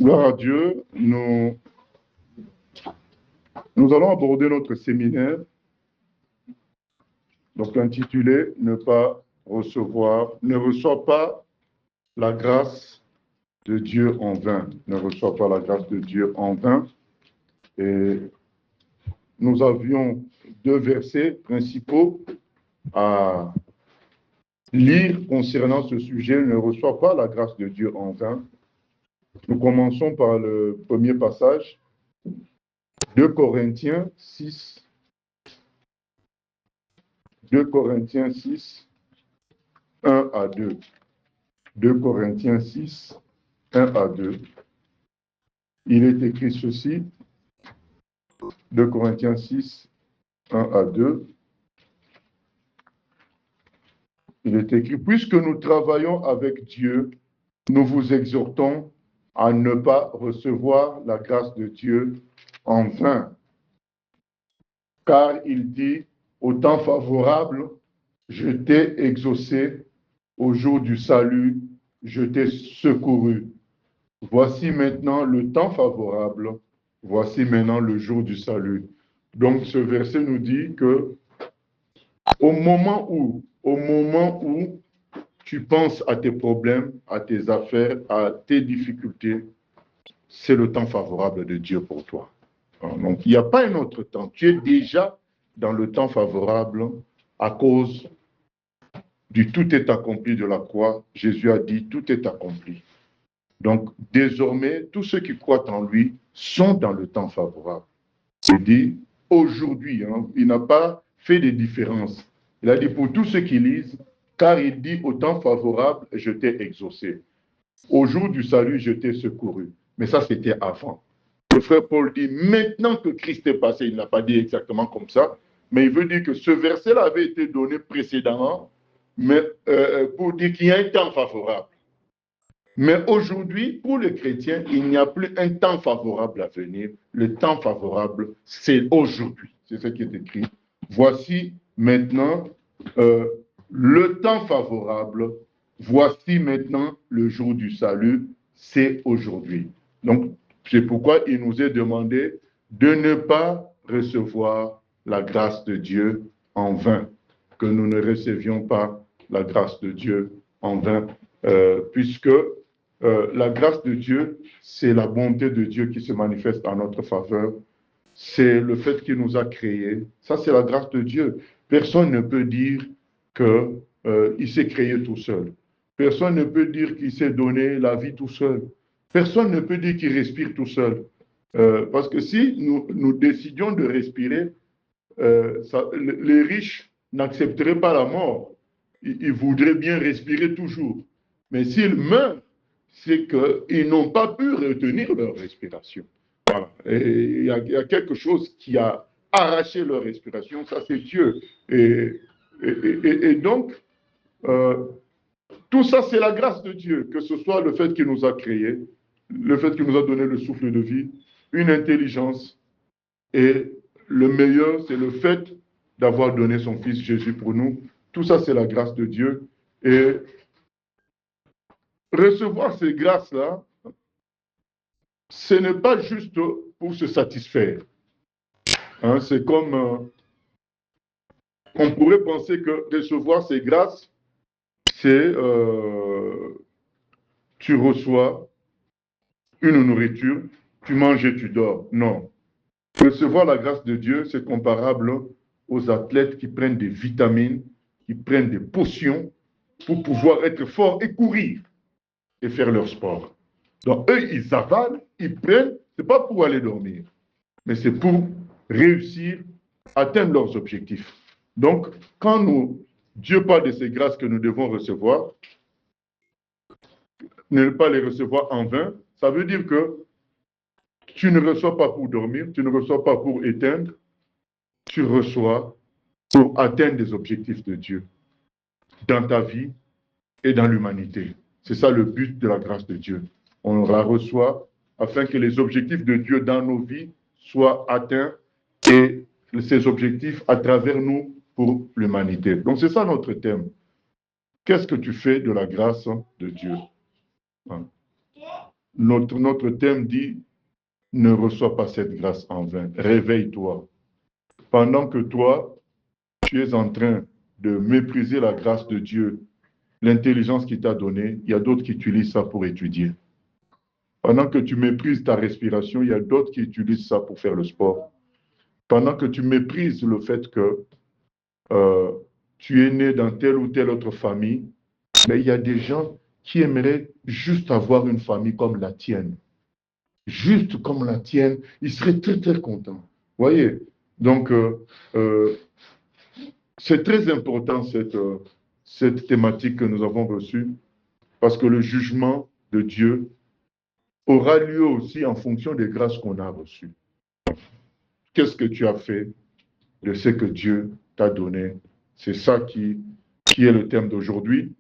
Gloire à Dieu, nous allons aborder notre séminaire, donc intitulé « Ne reçois pas la grâce de Dieu en vain ». Ne reçois pas la grâce de Dieu en vain. Et nous avions deux versets principaux à lire concernant ce sujet. Ne reçois pas la grâce de Dieu en vain. Nous commençons par le premier passage, 2 Corinthiens 6. 2 Corinthiens 6, 1 à 2. 2 Corinthiens 6, 1 à 2. Il est écrit ceci, 2 Corinthiens 6, 1 à 2. Il est écrit, puisque nous travaillons avec Dieu, nous vous exhortons à ne pas recevoir la grâce de Dieu en vain. Car il dit, au temps favorable, je t'ai exaucé, au jour du salut, je t'ai secouru. Voici maintenant le temps favorable, voici maintenant le jour du salut. Donc ce verset nous dit que au moment où tu penses à tes problèmes, à tes affaires, à tes difficultés, c'est le temps favorable de Dieu pour toi. Donc il n'y a pas un autre temps. Tu es déjà dans le temps favorable à cause du tout est accompli de la croix. Jésus a dit tout est accompli. Donc, désormais, tous ceux qui croient en lui sont dans le temps favorable. Il dit aujourd'hui, il n'a pas fait de différence. Il a dit pour tous ceux qui lisent, car il dit au temps favorable, je t'ai exaucé. Au jour du salut, je t'ai secouru. Mais ça, c'était avant. Le frère Paul dit, maintenant que Christ est passé, il n'a pas dit exactement comme ça, mais il veut dire que ce verset-là avait été donné précédemment, mais pour dire qu'il y a un temps favorable. Mais aujourd'hui, pour les chrétiens, il n'y a plus un temps favorable à venir. Le temps favorable, c'est aujourd'hui. C'est ce qui est écrit. Voici maintenant le temps favorable. Voici maintenant le jour du salut. C'est aujourd'hui. Donc, c'est pourquoi il nous est demandé de ne pas recevoir la grâce de Dieu en vain. Que nous ne recevions pas la grâce de Dieu en vain. Puisque la grâce de Dieu, c'est la bonté de Dieu qui se manifeste en notre faveur. C'est le fait qu'il nous a créés. Ça, c'est la grâce de Dieu. Personne ne peut dire qu'il s'est créé tout seul. Personne ne peut dire qu'il s'est donné la vie tout seul. Personne ne peut dire qu'il respire tout seul. Parce que si nous décidions de respirer, les riches n'accepteraient pas la mort. Ils voudraient bien respirer toujours. Mais s'ils meurent, c'est qu'ils n'ont pas pu retenir leur respiration. Voilà. Et il y a quelque chose qui a arraché leur respiration, ça c'est Dieu. Et donc, tout ça c'est la grâce de Dieu, que ce soit le fait qu'il nous a créés, le fait qu'il nous a donné le souffle de vie, une intelligence, et le meilleur c'est le fait d'avoir donné son Fils Jésus pour nous. Tout ça c'est la grâce de Dieu. Et recevoir ces grâces-là, ce n'est pas juste pour se satisfaire. C'est comme, on pourrait penser que recevoir ces grâces, c'est tu reçois une nourriture, tu manges et tu dors. Non. Recevoir la grâce de Dieu, c'est comparable aux athlètes qui prennent des vitamines, qui prennent des potions pour pouvoir être forts et courir et faire leur sport. Donc, eux, ils avalent, ils prennent, ce n'est pas pour aller dormir, mais c'est pour réussir, atteindre leurs objectifs. Donc, quand Dieu parle de ces grâces que nous devons recevoir, ne pas les recevoir en vain, ça veut dire que tu ne reçois pas pour dormir, tu ne reçois pas pour éteindre, tu reçois pour atteindre des objectifs de Dieu dans ta vie et dans l'humanité. C'est ça le but de la grâce de Dieu. On la reçoit afin que les objectifs de Dieu dans nos vies soient atteints et ces objectifs à travers nous pour l'humanité. Donc c'est ça notre thème. Qu'est-ce que tu fais de la grâce de Dieu? notre thème dit, ne reçois pas cette grâce en vain. Réveille-toi. Pendant que toi, tu es en train de mépriser la grâce de Dieu, l'intelligence qu'il t'a donnée, il y a d'autres qui utilisent ça pour étudier. Pendant que tu méprises ta respiration, il y a d'autres qui utilisent ça pour faire le sport. Pendant que tu méprises le fait que tu es né dans telle ou telle autre famille, mais il y a des gens qui aimeraient juste avoir une famille comme la tienne. Juste comme la tienne, ils seraient très, très contents. Voyez? Donc, c'est très important cette thématique que nous avons reçue, parce que le jugement de Dieu aura lieu aussi en fonction des grâces qu'on a reçues. Qu'est-ce que tu as fait de ce que Dieu t'a donné? C'est ça qui est le thème d'aujourd'hui.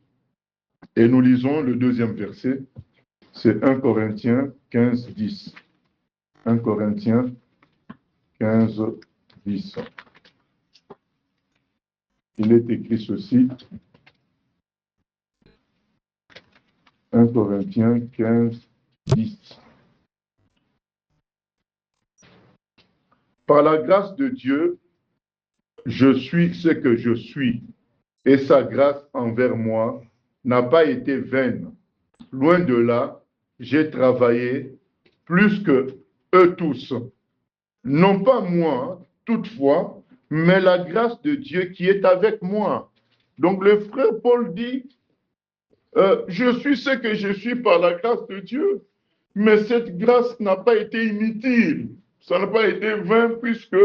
Et nous lisons le deuxième verset, c'est 1 Corinthiens 15, 10. 1 Corinthiens 15, 10. Il est écrit ceci. 1 Corinthiens 15, 10. Par la grâce de Dieu, je suis ce que je suis, et sa grâce envers moi n'a pas été vaine. Loin de là, j'ai travaillé plus que eux tous. Non pas moi, toutefois, mais la grâce de Dieu qui est avec moi. Donc le frère Paul dit, je suis ce que je suis par la grâce de Dieu, mais cette grâce n'a pas été inutile. Ça n'a pas été vain puisque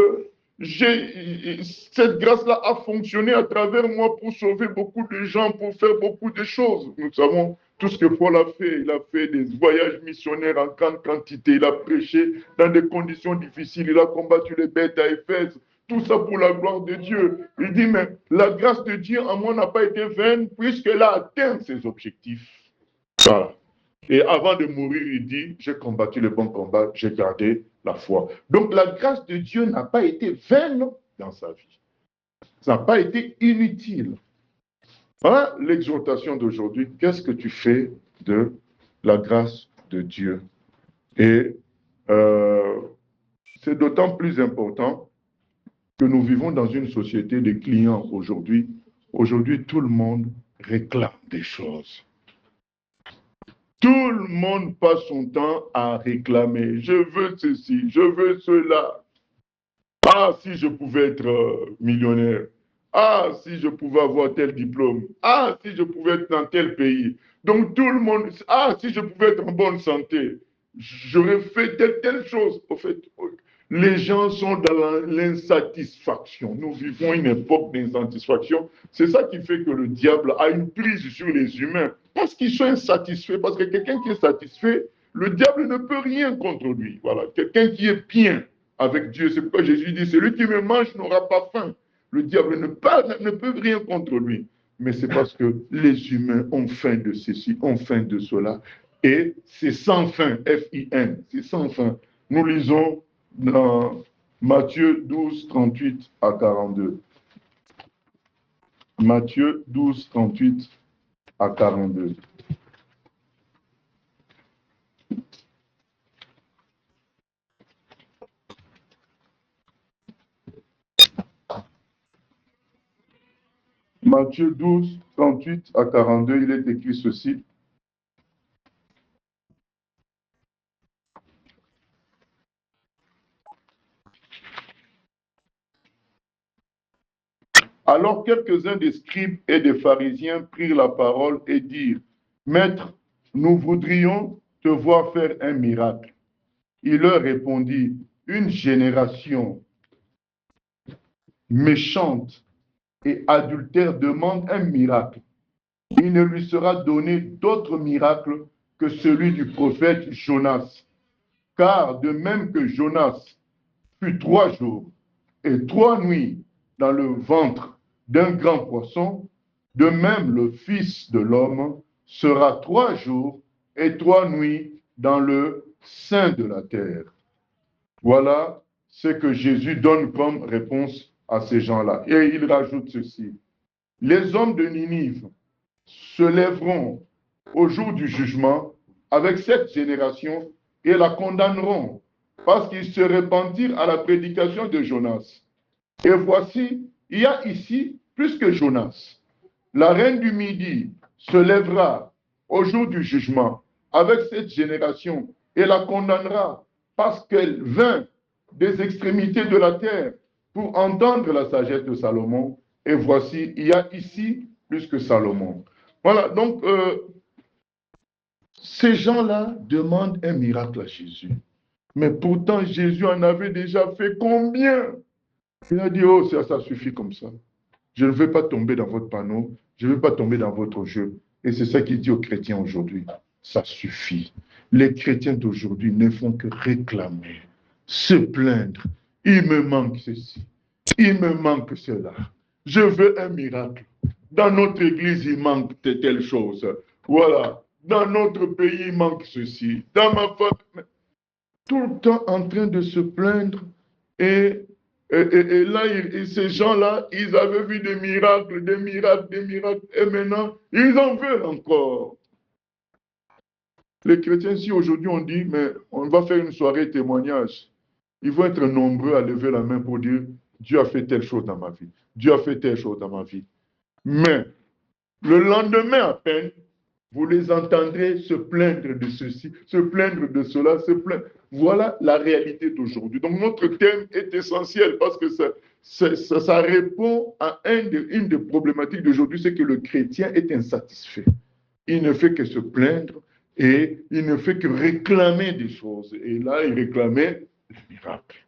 cette grâce-là a fonctionné à travers moi pour sauver beaucoup de gens, pour faire beaucoup de choses. Nous savons tout ce que Paul a fait. Il a fait des voyages missionnaires en grande quantité. Il a prêché dans des conditions difficiles. Il a combattu les bêtes à Éphèse. Tout ça pour la gloire de Dieu. Il dit, mais la grâce de Dieu en moi n'a pas été vaine puisqu'elle a atteint ses objectifs. Voilà. Et avant de mourir, il dit, j'ai combattu le bon combat, j'ai gardé la foi. Donc la grâce de Dieu n'a pas été vaine dans sa vie. Ça n'a pas été inutile. Voilà l'exhortation d'aujourd'hui. Qu'est-ce que tu fais de la grâce de Dieu? Et c'est d'autant plus important que nous vivons dans une société de clients aujourd'hui. Aujourd'hui, tout le monde réclame des choses. Tout le monde passe son temps à réclamer. Je veux ceci, je veux cela. Ah, si je pouvais être millionnaire. Ah, si je pouvais avoir tel diplôme. Ah, si je pouvais être dans tel pays. Donc tout le monde, ah, si je pouvais être en bonne santé. J'aurais fait telle chose. Au fait, les gens sont dans l'insatisfaction. Nous vivons une époque d'insatisfaction. C'est ça qui fait que le diable a une prise sur les humains. Parce qu'ils sont insatisfaits. Parce que quelqu'un qui est satisfait, le diable ne peut rien contre lui. Voilà. Quelqu'un qui est bien avec Dieu, c'est pourquoi Jésus dit, celui qui me mange n'aura pas faim. Le diable ne peut rien contre lui. Mais c'est parce que les humains ont faim de ceci, ont faim de cela. Et c'est sans fin, F-I-N, c'est sans fin. Nous lisons dans Matthieu 12, 38 à 42. Matthieu 12, 38 à 42. Matthieu 12, 38 à 42, il est écrit ceci. Alors quelques-uns des scribes et des pharisiens prirent la parole et dirent, Maître, nous voudrions te voir faire un miracle. Il leur répondit, une génération méchante et adultère demande un miracle. Il ne lui sera donné d'autre miracle que celui du prophète Jonas. Car de même que Jonas fut 3 jours et 3 nuits dans le ventre d'un grand poisson, de même le Fils de l'homme sera 3 jours et 3 nuits dans le sein de la terre. Voilà ce que Jésus donne comme réponse à ces gens-là. Et il rajoute ceci. Les hommes de Ninive se lèveront au jour du jugement avec cette génération et la condamneront, parce qu'ils se repentirent à la prédication de Jonas. Et voici, il y a ici plus que Jonas. La reine du Midi se lèvera au jour du jugement avec cette génération et la condamnera parce qu'elle vint des extrémités de la terre pour entendre la sagesse de Salomon. Et voici, il y a ici plus que Salomon. Voilà, donc ces gens-là demandent un miracle à Jésus. Mais pourtant, Jésus en avait déjà fait combien? Il a dit, oh, ça suffit comme ça. Je ne veux pas tomber dans votre panneau, je ne veux pas tomber dans votre jeu. Et c'est ça qu'il dit aux chrétiens aujourd'hui. Ça suffit. Les chrétiens d'aujourd'hui ne font que réclamer, se plaindre. Il me manque ceci, il me manque cela. Je veux un miracle. Dans notre église, il manque telle chose. Voilà. Dans notre pays, il manque ceci. Dans ma famille, tout le temps en train de se plaindre et là, ces gens-là, ils avaient vu des miracles, des miracles, des miracles, et maintenant, ils en veulent encore. Les chrétiens, si aujourd'hui on dit, mais on va faire une soirée témoignage, ils vont être nombreux à lever la main pour dire, Dieu a fait telle chose dans ma vie, Dieu a fait telle chose dans ma vie. Mais le lendemain à peine, vous les entendrez se plaindre de ceci, se plaindre de cela, se plaindre. Voilà la réalité d'aujourd'hui. Donc notre thème est essentiel parce que ça répond à une des problématiques d'aujourd'hui, c'est que le chrétien est insatisfait. Il ne fait que se plaindre et il ne fait que réclamer des choses. Et là, il réclamait le miracle.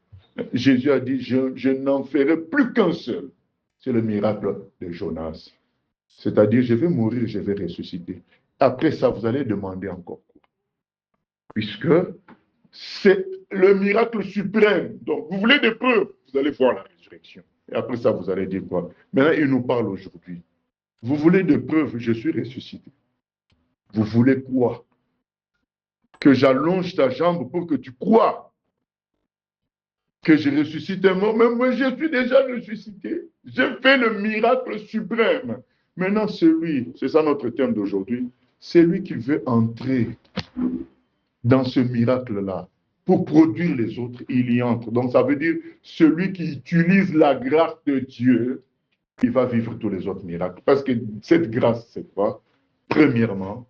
Jésus a dit, je n'en ferai plus qu'un seul. C'est le miracle de Jonas. C'est-à-dire, je vais mourir, je vais ressusciter. Après ça, vous allez demander encore quoi? Puisque c'est le miracle suprême. Donc, vous voulez des preuves, vous allez voir la résurrection. Et après ça, vous allez dire quoi? Maintenant, il nous parle aujourd'hui. Vous voulez des preuves, je suis ressuscité. Vous voulez quoi? Que j'allonge ta jambe pour que tu crois que je ressuscite un mort. Mais moi, je suis déjà ressuscité. J'ai fait le miracle suprême. Maintenant, celui, c'est ça notre thème d'aujourd'hui, c'est lui qui veut entrer dans ce miracle-là pour produire les autres, il y entre. Donc, ça veut dire, celui qui utilise la grâce de Dieu, il va vivre tous les autres miracles. Parce que cette grâce, c'est quoi? Premièrement,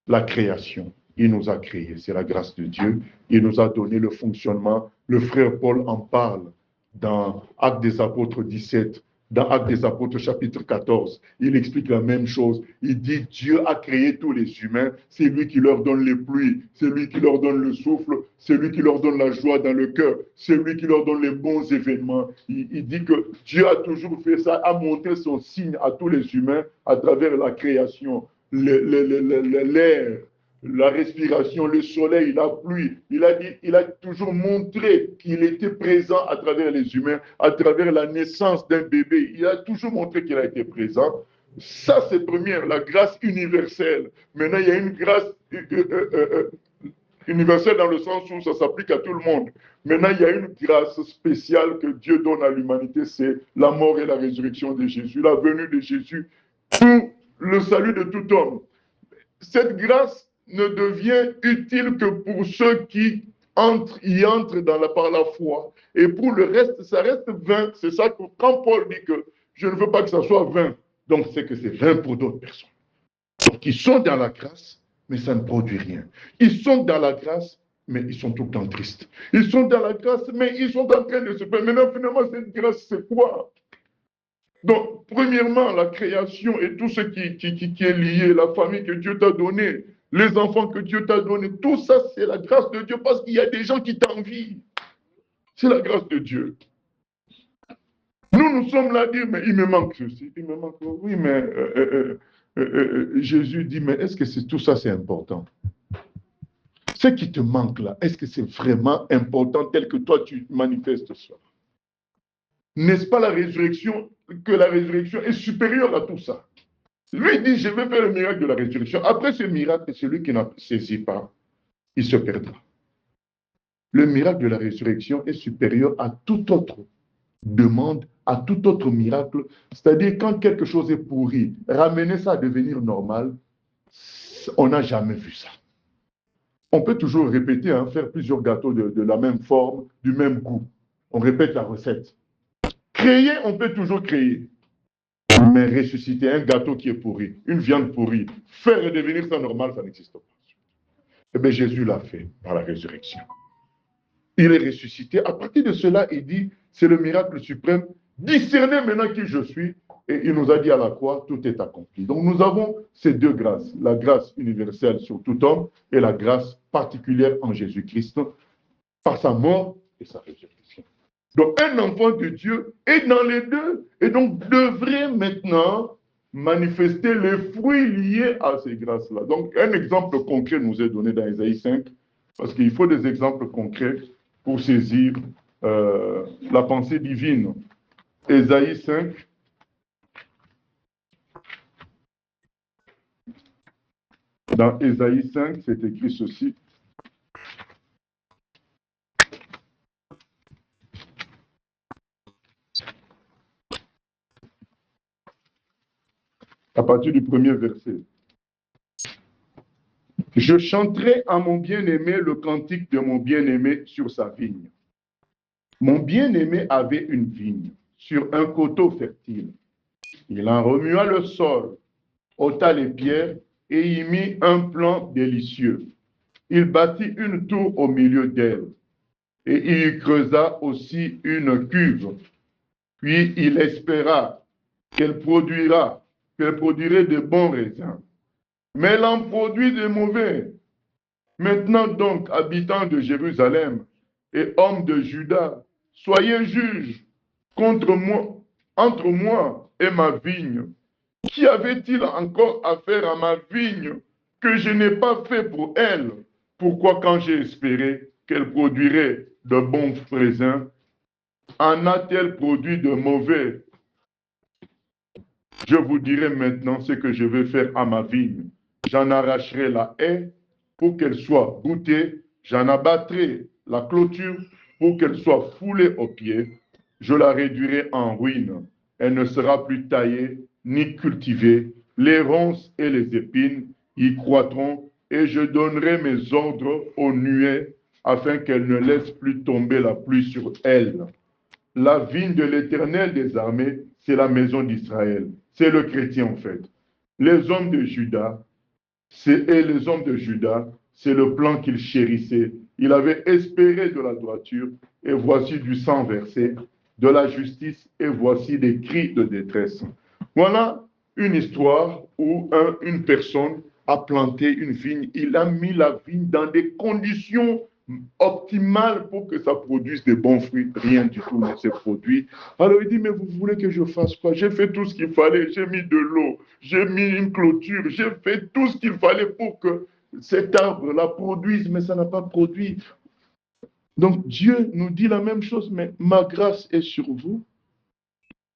la création. Il nous a créés, c'est la grâce de Dieu. Il nous a donné le fonctionnement. Le frère Paul en parle dans Actes des Apôtres 17, dans Actes des Apôtres chapitre 14. Il explique la même chose. Il dit, Dieu a créé tous les humains. C'est lui qui leur donne les pluies, c'est lui qui leur donne le souffle, c'est lui qui leur donne la joie dans le cœur, c'est lui qui leur donne les bons événements. Il dit que Dieu a toujours fait ça, a montré son signe à tous les humains à travers la création, l'air, la respiration, le soleil, la pluie. Il a toujours montré qu'il était présent à travers les humains, à travers la naissance d'un bébé. Il a toujours montré qu'il a été présent. Ça, c'est première, la grâce universelle. Maintenant, il y a une grâce universelle dans le sens où ça s'applique à tout le monde. Maintenant, il y a une grâce spéciale que Dieu donne à l'humanité, c'est la mort et la résurrection de Jésus, la venue de Jésus pour le salut de tout homme. Cette grâce ne devient utile que pour ceux qui y entrent par la foi. Et pour le reste, ça reste vain. C'est ça que quand Paul dit que je ne veux pas que ça soit vain, donc c'est que c'est vain pour d'autres personnes. Donc ils sont dans la grâce, mais ça ne produit rien. Ils sont dans la grâce, mais ils sont tout le temps tristes. Ils sont dans la grâce, mais ils sont en train de se plaindre. Maintenant, finalement, cette grâce, c'est quoi? Donc, premièrement, la création et tout ce qui est lié, la famille que Dieu t'a donnée, les enfants que Dieu t'a donnés, tout ça, c'est la grâce de Dieu parce qu'il y a des gens qui t'envient. C'est la grâce de Dieu. Nous sommes là à dire, mais il me manque ceci, il me manque. Oui, mais Jésus dit, mais est-ce que tout ça, c'est important? Ce qui te manque là, est-ce que c'est vraiment important tel que toi, tu manifestes ça? N'est-ce pas la résurrection, que la résurrection est supérieure à tout ça? Lui dit, je vais faire le miracle de la résurrection. Après ce miracle, celui qui n'a saisi pas, il se perdra. Le miracle de la résurrection est supérieur à toute autre demande, à tout autre miracle. C'est-à-dire, quand quelque chose est pourri, ramener ça à devenir normal, on n'a jamais vu ça. On peut toujours répéter, hein, faire plusieurs gâteaux de la même forme, du même goût. On répète la recette. Créer, on peut toujours créer. Mais ressusciter un gâteau qui est pourri, une viande pourrie, faire redevenir ça normal, ça n'existe pas. Eh bien, Jésus l'a fait par la résurrection. Il est ressuscité. À partir de cela, il dit, c'est le miracle suprême. Discernez maintenant qui je suis. Et il nous a dit à la croix, tout est accompli. Donc nous avons ces deux grâces, la grâce universelle sur tout homme et la grâce particulière en Jésus-Christ par sa mort et sa résurrection. Donc un enfant de Dieu est dans les deux et donc devrait maintenant manifester les fruits liés à ces grâces-là. Donc un exemple concret nous est donné dans Ésaïe 5, parce qu'il faut des exemples concrets pour saisir la pensée divine. Ésaïe 5. Dans Ésaïe 5, c'est écrit ceci. À partir du premier verset. Je chanterai à mon bien-aimé le cantique de mon bien-aimé sur sa vigne. Mon bien-aimé avait une vigne sur un coteau fertile. Il en remua le sol, ôta les pierres et y mit un plan délicieux. Il bâtit une tour au milieu d'elle et il y creusa aussi une cuve. Puis il espéra qu'elle produirait de bons raisins. Mais elle en produit de mauvais. Maintenant donc, habitants de Jérusalem et hommes de Juda, soyez juges contre moi, entre moi et ma vigne. Qui avait-il encore à faire à ma vigne que je n'ai pas fait pour elle? Pourquoi quand j'ai espéré qu'elle produirait de bons raisins, en a-t-elle produit de mauvais? Je vous dirai maintenant ce que je vais faire à ma vigne. J'en arracherai la haie pour qu'elle soit goûtée, j'en abattrai la clôture pour qu'elle soit foulée aux pieds, je la réduirai en ruine. Elle ne sera plus taillée ni cultivée. Les ronces et les épines y croîtront et je donnerai mes ordres aux nuées afin qu'elles ne laissent plus tomber la pluie sur elle. La vigne de l'Éternel des armées, c'est la maison d'Israël. C'est le chrétien en fait. Les hommes de Juda, c'est le plan qu'il chérissait. Il avait espéré de la droiture, et voici du sang versé, de la justice, et voici des cris de détresse. Voilà une histoire où une personne a planté une vigne. Il a mis la vigne dans des conditions optimales pour que ça produise des bons fruits. Rien du tout ne s'est produit. Alors il dit, mais vous voulez que je fasse quoi? J'ai fait tout ce qu'il fallait. J'ai mis de l'eau, j'ai mis une clôture, j'ai fait tout ce qu'il fallait pour que cet arbre-là produise, mais ça n'a pas produit. Donc Dieu nous dit la même chose, mais ma grâce est sur vous.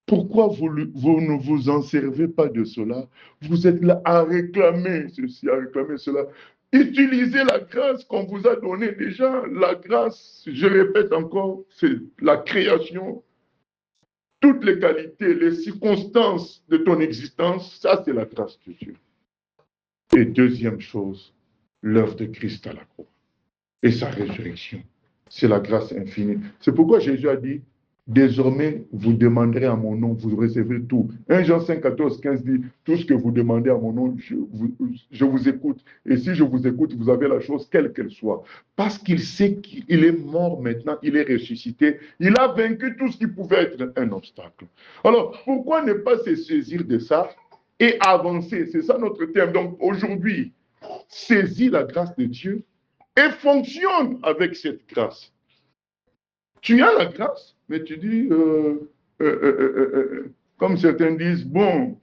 Pourquoi vous ne vous en servez pas de cela? Vous êtes là à réclamer ceci, à réclamer cela. Utilisez la grâce qu'on vous a donnée déjà. La grâce, je répète encore, c'est la création. Toutes les qualités, les circonstances de ton existence, ça c'est la grâce de Dieu. Et deuxième chose, l'œuvre de Christ à la croix et sa résurrection. C'est la grâce infinie. C'est pourquoi Jésus a dit, désormais, vous demanderez à mon nom, vous recevrez tout. 1 Jean 5, 14, 15 dit, tout ce que vous demandez à mon nom, je vous écoute. Et si je vous écoute, vous avez la chose, quelle qu'elle soit. Parce qu'il sait qu'il est mort maintenant, il est ressuscité. Il a vaincu tout ce qui pouvait être un obstacle. Alors, pourquoi ne pas se saisir de ça et avancer? C'est ça notre thème. Donc, aujourd'hui, saisis la grâce de Dieu et fonctionne avec cette grâce. Tu as la grâce, mais tu dis, comme certains disent, bon,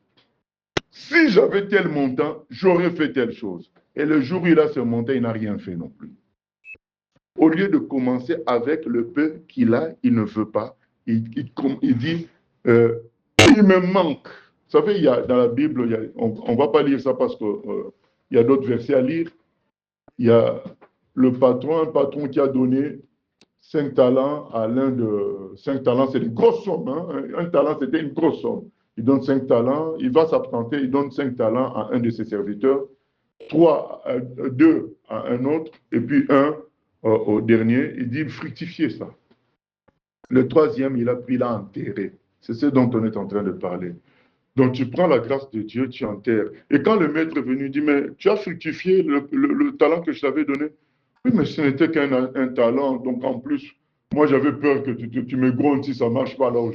si j'avais tel montant, j'aurais fait telle chose. Et le jour où il a ce montant, il n'a rien fait non plus. Au lieu de commencer avec le peu qu'il a, il ne veut pas. Il dit, il me manque. Vous savez, il y a, dans la Bible, on ne va pas lire ça parce qu'il y a d'autres versets à lire. Il y a un patron qui a donné 5 talents à l'un de 5 talents, c'est une grosse somme. Hein? Un talent, c'était une grosse somme. Il donne 5 talents, il va s'absenter, il donne 5 talents à un de ses serviteurs. 3, 2 à un autre, et puis 1 au dernier. Il dit fructifier ça. Le troisième, il a enterré. C'est ce dont on est en train de parler. Donc tu prends la grâce de Dieu, tu enterres. Et quand le maître est venu, il dit, mais tu as fructifié le talent que je t'avais donné. Oui, mais ce n'était qu'un talent. Donc en plus, moi j'avais peur que tu me grondes si ça ne marche pas. Alors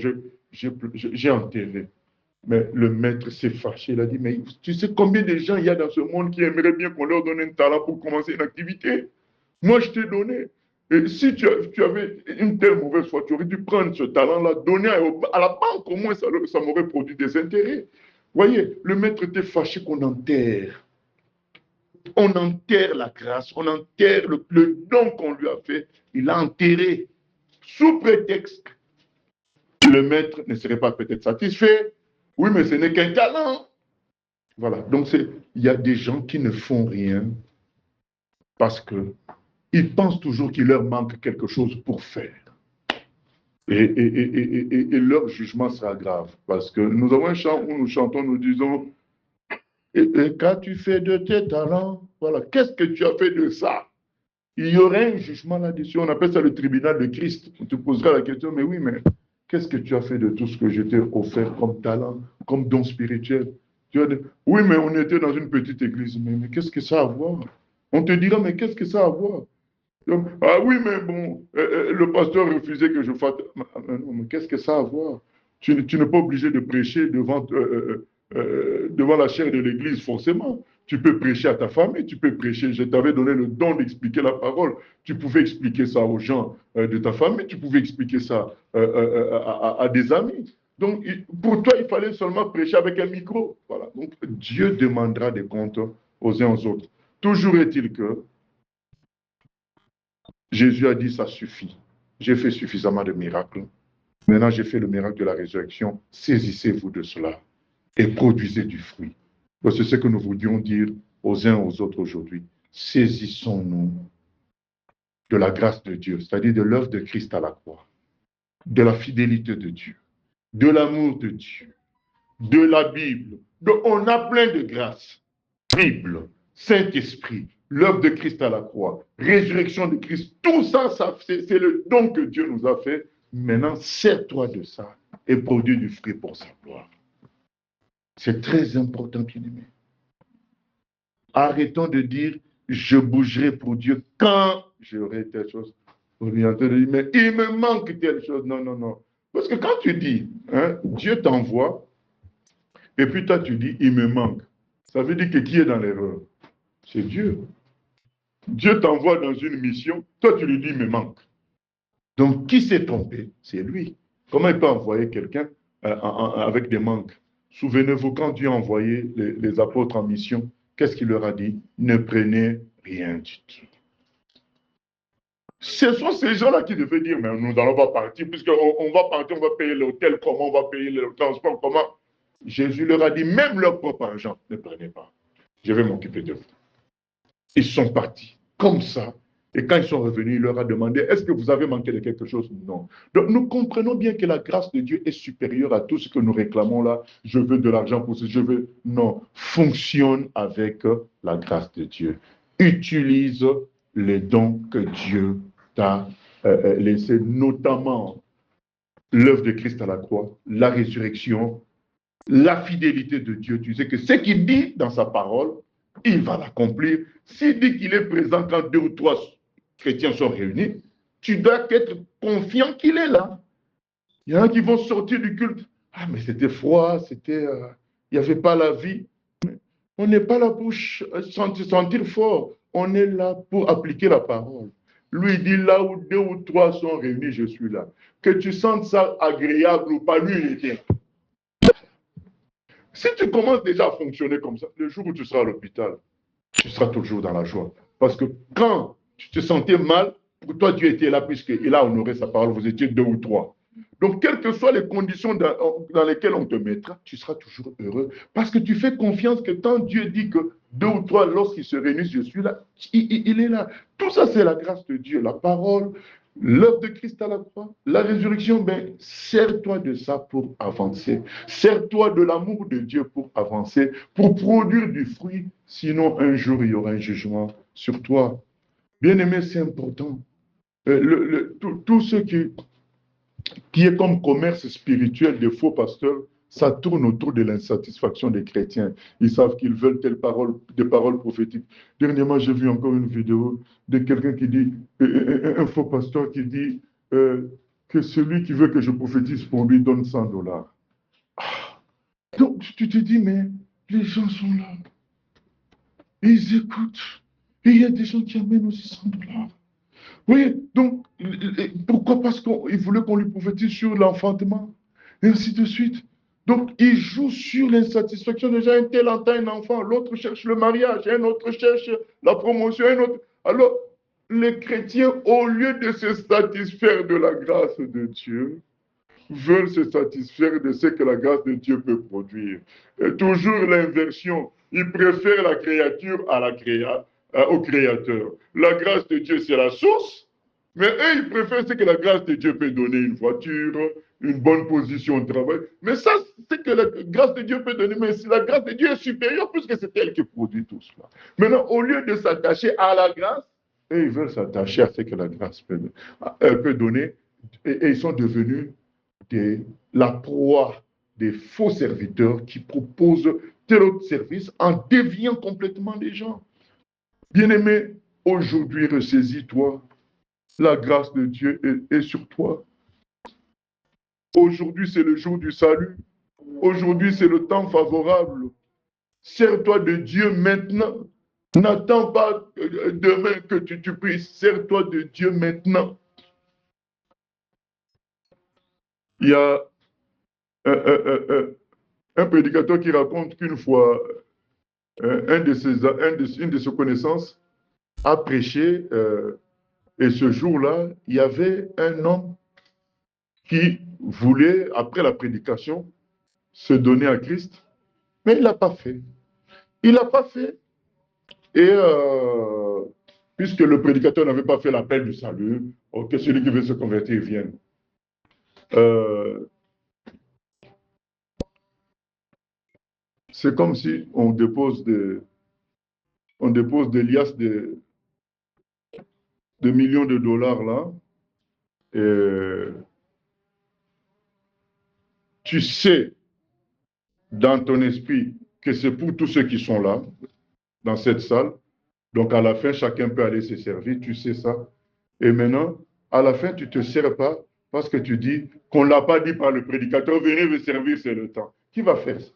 j'ai enterré. Mais le maître s'est fâché. Il a dit, mais tu sais combien de gens il y a dans ce monde qui aimeraient bien qu'on leur donne un talent pour commencer une activité? Moi, je t'ai donné. Et si tu avais une telle mauvaise foi, tu aurais dû prendre ce talent-là, donner à la banque, au moins ça m'aurait produit des intérêts. Voyez, le maître était fâché qu'on enterre. On enterre la grâce, on enterre le don qu'on lui a fait. Il a enterré sous prétexte que le maître ne serait pas peut-être satisfait. Oui, mais ce n'est qu'un talent. Voilà. Donc, il y a des gens qui ne font rien parce qu'ils pensent toujours qu'il leur manque quelque chose pour faire. Et leur jugement sera grave. Parce que nous avons un chant où nous chantons, nous disons, et qu'as-tu fait de tes talents? Voilà. Qu'est-ce que tu as fait de ça? Il y aurait un jugement là-dessus. On appelle ça le tribunal de Christ. On te posera la question, mais oui, mais qu'est-ce que tu as fait de tout ce que je t'ai offert comme talent, comme don spirituel? Tu vas dire, oui, mais on était dans une petite église. Mais qu'est-ce que ça a à voir? On te dira, mais qu'est-ce que ça a à voir? Ah oui, mais bon, le pasteur refusait que je fasse. Mais qu'est-ce que ça a à voir? Tu n'es pas obligé de prêcher devant la chair de l'église, forcément. Tu peux prêcher à ta famille, tu peux prêcher. Je t'avais donné le don d'expliquer la parole. Tu pouvais expliquer ça aux gens de ta famille, tu pouvais expliquer ça à des amis. Donc, pour toi, il fallait seulement prêcher avec un micro. Voilà. Donc, Dieu demandera des comptes aux uns aux autres. Toujours est-il que Jésus a dit, ça suffit. J'ai fait suffisamment de miracles. Maintenant, j'ai fait le miracle de la résurrection. Saisissez-vous de cela et produisez du fruit. C'est ce que nous voulions dire aux uns aux autres aujourd'hui. Saisissons-nous de la grâce de Dieu, c'est-à-dire de l'œuvre de Christ à la croix, de la fidélité de Dieu, de l'amour de Dieu, de la Bible. Donc, on a plein de grâces. Bible, Saint-Esprit, l'œuvre de Christ à la croix, résurrection de Christ, tout ça, c'est le don que Dieu nous a fait. Maintenant, sers-toi de ça et produis du fruit pour sa gloire. C'est très important, bien-aimé. Arrêtons de dire, je bougerai pour Dieu quand j'aurai telle chose. On est en train de dire, mais il me manque telle chose. Non, non, non. Parce que quand tu dis, hein, Dieu t'envoie, et puis toi tu dis, il me manque. Ça veut dire que qui est dans l'erreur? C'est Dieu. Dieu t'envoie dans une mission, toi tu lui dis, il me manque. Donc qui s'est trompé? C'est lui. Comment il peut envoyer quelqu'un avec des manques? Souvenez-vous, quand Dieu a envoyé les apôtres en mission, qu'est-ce qu'il leur a dit? Ne prenez rien du tout. Ce sont ces gens-là qui devaient dire, mais nous n'allons pas partir, puisqu'on va partir, on va payer l'hôtel, comment on va payer le transport, comment? Jésus leur a dit, même leur propre argent, ne prenez pas. Je vais m'occuper de vous. Ils sont partis comme ça. Et quand ils sont revenus, il leur a demandé, est-ce que vous avez manqué de quelque chose? Non. Donc nous comprenons bien que la grâce de Dieu est supérieure à tout ce que nous réclamons là. Je veux de l'argent pour ce, je veux. Non. Fonctionne avec la grâce de Dieu. Utilise les dons que Dieu t'a laissés, notamment l'œuvre de Christ à la croix, la résurrection, la fidélité de Dieu. Tu sais que ce qu'il dit dans sa parole, il va l'accomplir. S'il dit qu'il est présent quand 2 ou 3 chrétiens sont réunis, tu dois être confiant qu'il est là. Il y en a qui vont sortir du culte. Ah, mais c'était froid, il n'y avait pas la vie. On n'est pas là pour sentir fort. On est là pour appliquer la parole. Lui dit, là où 2 ou 3 sont réunis, je suis là. Que tu sentes ça agréable ou pas, lui, il était là. Si tu commences déjà à fonctionner comme ça, le jour où tu seras à l'hôpital, tu seras toujours dans la joie. Parce que quand tu te sentais mal, pour toi, Dieu était là puisqu'il a honoré sa parole, vous étiez 2 ou 3. Donc, quelles que soient les conditions dans lesquelles on te mettra, tu seras toujours heureux. Parce que tu fais confiance que quand Dieu dit que 2 ou 3, lorsqu'ils se réunissent, je suis là, il est là. Tout ça, c'est la grâce de Dieu, la parole, l'œuvre de Christ à la croix, la résurrection, ben, sers-toi de ça pour avancer. Sers-toi de l'amour de Dieu pour avancer, pour produire du fruit. Sinon, un jour, il y aura un jugement sur toi. Bien-aimé, c'est important. Tout ce qui est comme commerce spirituel des faux pasteurs, ça tourne autour de l'insatisfaction des chrétiens. Ils savent qu'ils veulent telle parole, des paroles prophétiques. Dernièrement, j'ai vu encore une vidéo de quelqu'un qui dit, un faux pasteur qui dit que celui qui veut que je prophétise pour lui donne $100. Donc, tu te dis, mais les gens sont là, ils écoutent. Et il y a des gens qui amènent aussi $100. Oui, donc, pourquoi? Parce qu'il voulait qu'on lui prophétise sur l'enfantement, et ainsi de suite. Donc, il joue sur l'insatisfaction. Déjà, un tel entend un enfant, l'autre cherche le mariage, un autre cherche la promotion, un autre. Alors, les chrétiens, au lieu de se satisfaire de la grâce de Dieu, veulent se satisfaire de ce que la grâce de Dieu peut produire. Et toujours l'inversion. Ils préfèrent la créature à au créateur. La grâce de Dieu, c'est la source, mais eux, ils préfèrent ce que la grâce de Dieu peut donner, une voiture, une bonne position au travail. Mais ça, c'est que la grâce de Dieu peut donner, mais la grâce de Dieu est supérieure puisque c'est elle qui produit tout cela. Maintenant, au lieu de s'attacher à la grâce, eux, ils veulent s'attacher à ce que la grâce peut donner, et ils sont devenus la proie des faux serviteurs qui proposent tel autre service en déviant complètement les gens. Bien-aimé, aujourd'hui, ressaisis-toi. La grâce de Dieu est sur toi. Aujourd'hui, c'est le jour du salut. Aujourd'hui, c'est le temps favorable. Sers-toi de Dieu maintenant. N'attends pas demain que tu puisses. Sers-toi de Dieu maintenant. Il y a un prédicateur qui raconte qu'une fois, une de ses connaissances a prêché, et ce jour-là, il y avait un homme qui voulait, après la prédication, se donner à Christ, mais il ne l'a pas fait. Il ne l'a pas fait. Et puisque le prédicateur n'avait pas fait l'appel du salut, que celui qui veut se convertir vienne. C'est comme si on dépose des liasses de millions de dollars là, et tu sais dans ton esprit que c'est pour tous ceux qui sont là, dans cette salle. Donc à la fin, chacun peut aller se servir, tu sais ça. Et maintenant, à la fin, tu ne te sers pas parce que tu dis qu'on ne l'a pas dit par le prédicateur, venez me servir, c'est le temps. Qui va faire ça?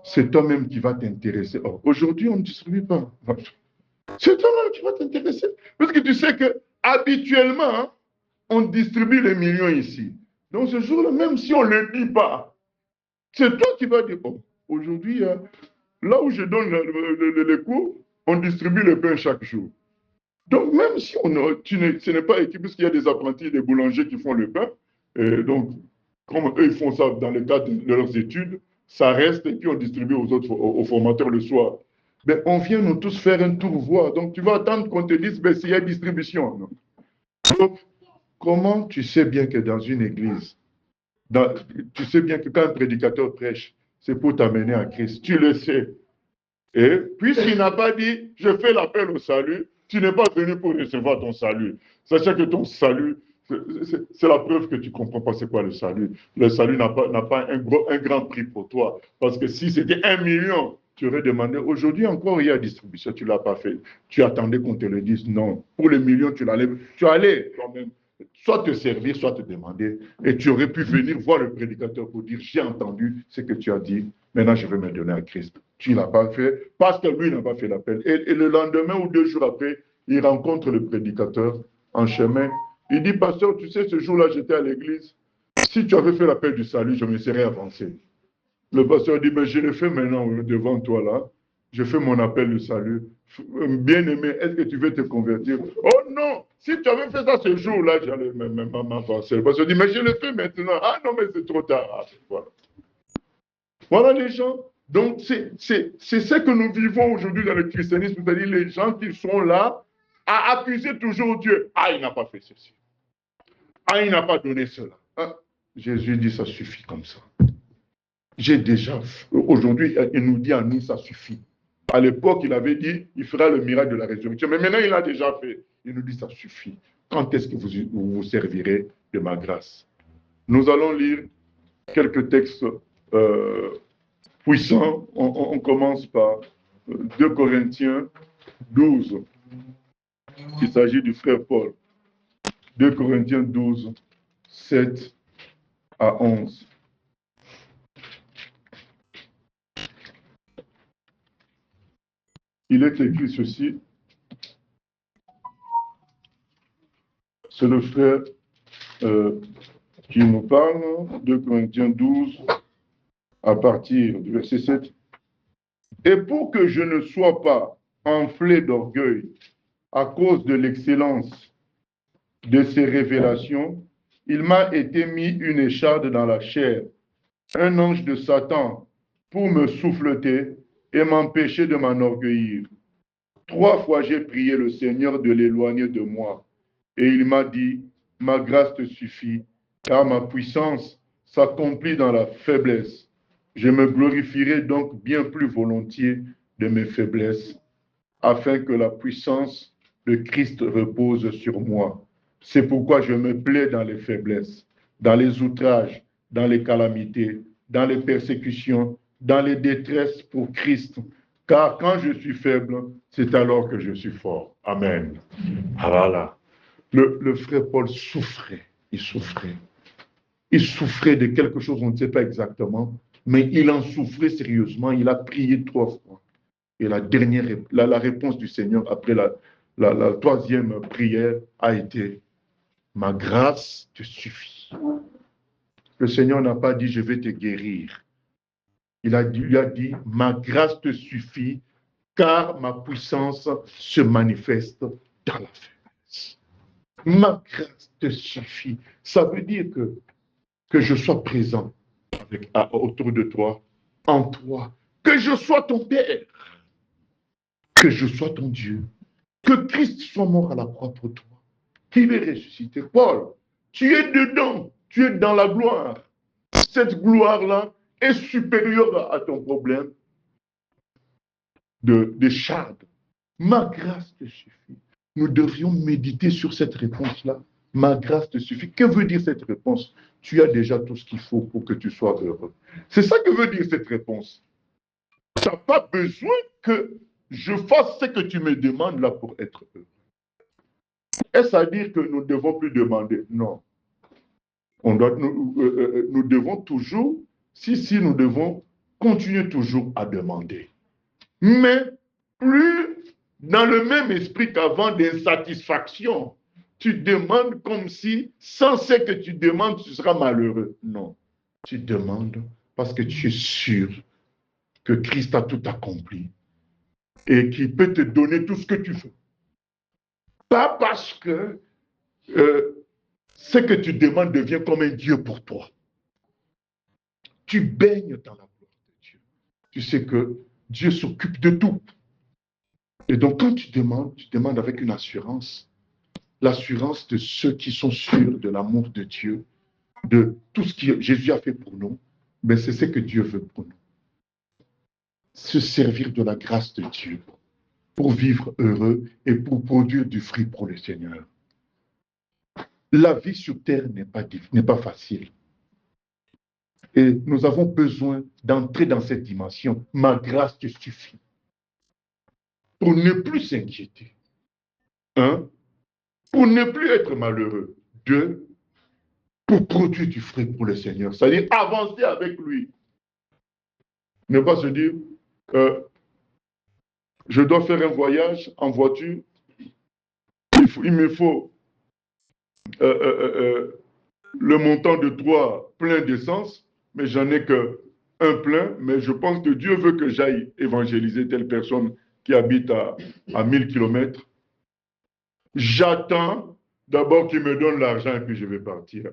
C'est toi-même qui va t'intéresser. Oh, aujourd'hui, on ne distribue pas. C'est toi-même qui va t'intéresser. Parce que tu sais que habituellement, hein, on distribue les millions ici. Donc ce jour-là, même si on ne le dit pas, c'est toi qui vas dire, oh, aujourd'hui, là où je donne les cours, on distribue le pain chaque jour. Donc même si ce n'est pas écrit, puisqu'il y a des apprentis, des boulangers qui font le pain, donc comme eux, ils font ça dans le cadre de leurs études, ça reste et puis on distribue aux formateurs le soir. Mais on vient nous tous faire un tour voir. Donc tu vas attendre qu'on te dise ben, s'il y a distribution. Non? Donc, comment tu sais bien que dans une église, tu sais bien que quand un prédicateur prêche, c'est pour t'amener à Christ. Tu le sais. Et puisqu'il n'a pas dit, je fais l'appel au salut, tu n'es pas venu pour recevoir ton salut. Sachant que ton salut, c'est la preuve que tu ne comprends pas c'est quoi le salut. Le salut n'a pas un grand prix pour toi. Parce que si c'était 1 million, tu aurais demandé. Aujourd'hui encore, il y a distribution, tu ne l'as pas fait. Tu attendais qu'on te le dise. Non. Pour les millions, tu allais toi-même soit te servir, soit te demander. Et tu aurais pu venir voir le prédicateur pour dire, j'ai entendu ce que tu as dit, maintenant je vais me donner à Christ. Tu ne l'as pas fait parce que lui n'a pas fait l'appel. Et le lendemain ou 2 jours après, il rencontre le prédicateur en chemin. Il dit, pasteur, tu sais, ce jour-là, j'étais à l'église. Si tu avais fait l'appel du salut, je me serais avancé. Le pasteur dit, ben, je le fais maintenant devant toi là. Je fais mon appel du salut. Bien-aimé, est-ce que tu veux te convertir? Oh non! Si tu avais fait ça ce jour-là, j'allais m'avancer. Le pasteur dit, mais je le fais maintenant. Ah non, mais c'est trop tard. Ah, voilà. Voilà les gens. Donc, c'est ce que nous vivons aujourd'hui dans le christianisme, c'est-à-dire les gens qui sont là à accuser toujours Dieu. Ah, il n'a pas fait ceci. Ah, il n'a pas donné cela. Ah, Jésus dit, ça suffit comme ça. J'ai déjà, aujourd'hui, il nous dit à nous, ça suffit. À l'époque, il avait dit, il fera le miracle de la résurrection. Mais maintenant, il l'a déjà fait. Il nous dit, ça suffit. Quand est-ce que vous servirez de ma grâce? Nous allons lire quelques textes puissants. On commence par 2 Corinthiens 12. Il s'agit du frère Paul. 2 Corinthiens 12, 7 à 11. Il est écrit ceci. C'est le frère qui nous parle, 2 Corinthiens 12, à partir du verset 7. Et pour que je ne sois pas enflé d'orgueil à cause de l'excellence de ces révélations, il m'a été mis une écharde dans la chair, un ange de Satan, pour me souffleter et m'empêcher de m'enorgueillir. 3 fois j'ai prié le Seigneur de l'éloigner de moi. Et il m'a dit, ma grâce te suffit, car ma puissance s'accomplit dans la faiblesse. Je me glorifierai donc bien plus volontiers de mes faiblesses, afin que la puissance de Christ repose sur moi. C'est pourquoi je me plais dans les faiblesses, dans les outrages, dans les calamités, dans les persécutions, dans les détresses pour Christ. Car quand je suis faible, c'est alors que je suis fort. Amen. Voilà. Le frère Paul souffrait. Il souffrait. Il souffrait de quelque chose, on ne sait pas exactement, mais il en souffrait sérieusement. Il a prié 3 fois. Et la réponse du Seigneur après la 3e prière a été, ma grâce te suffit. Le Seigneur n'a pas dit, je vais te guérir. Il lui a dit, ma grâce te suffit, car ma puissance se manifeste dans la faiblesse. Ma grâce te suffit. Ça veut dire que je sois présent autour de toi, en toi, que je sois ton Père, que je sois ton Dieu, que Christ soit mort à la croix pour toi, qu'il est ressuscité. Paul, tu es dedans, tu es dans la gloire. Cette gloire-là est supérieure à ton problème de charde. Ma grâce te suffit. Nous devrions méditer sur cette réponse-là. Ma grâce te suffit. Que veut dire cette réponse? Tu as déjà tout ce qu'il faut pour que tu sois heureux. C'est ça que veut dire cette réponse. Tu n'as pas besoin que je fasse ce que tu me demandes là pour être heureux. Est-ce à dire que nous ne devons plus demander? Non. Nous devons toujours, si nous devons continuer toujours à demander. Mais plus dans le même esprit qu'avant d'insatisfaction. Tu demandes comme si, sans ce que tu demandes, tu seras malheureux. Non. Tu demandes parce que tu es sûr que Christ a tout accompli et qu'il peut te donner tout ce que tu veux. Pas parce que ce que tu demandes devient comme un Dieu pour toi. Tu baignes dans la gloire de Dieu. Tu sais que Dieu s'occupe de tout. Et donc, quand tu demandes avec une assurance, l'assurance de ceux qui sont sûrs de l'amour de Dieu, de tout ce que Jésus a fait pour nous, mais c'est ce que Dieu veut pour nous. Se servir de la grâce de Dieu pour vivre heureux et pour produire du fruit pour le Seigneur. La vie sur terre n'est pas facile. Et nous avons besoin d'entrer dans cette dimension. Ma grâce te suffit. Pour ne plus s'inquiéter. 1, pour ne plus être malheureux. 2, pour produire du fruit pour le Seigneur. C'est-à-dire avancer avec lui. Ne pas se dire, je dois faire un voyage en voiture, il me faut le montant de 3 pleins d'essence, mais j'en ai qu'un plein, mais je pense que Dieu veut que j'aille évangéliser telle personne qui habite à 1000 km. J'attends d'abord qu'il me donne l'argent et puis je vais partir.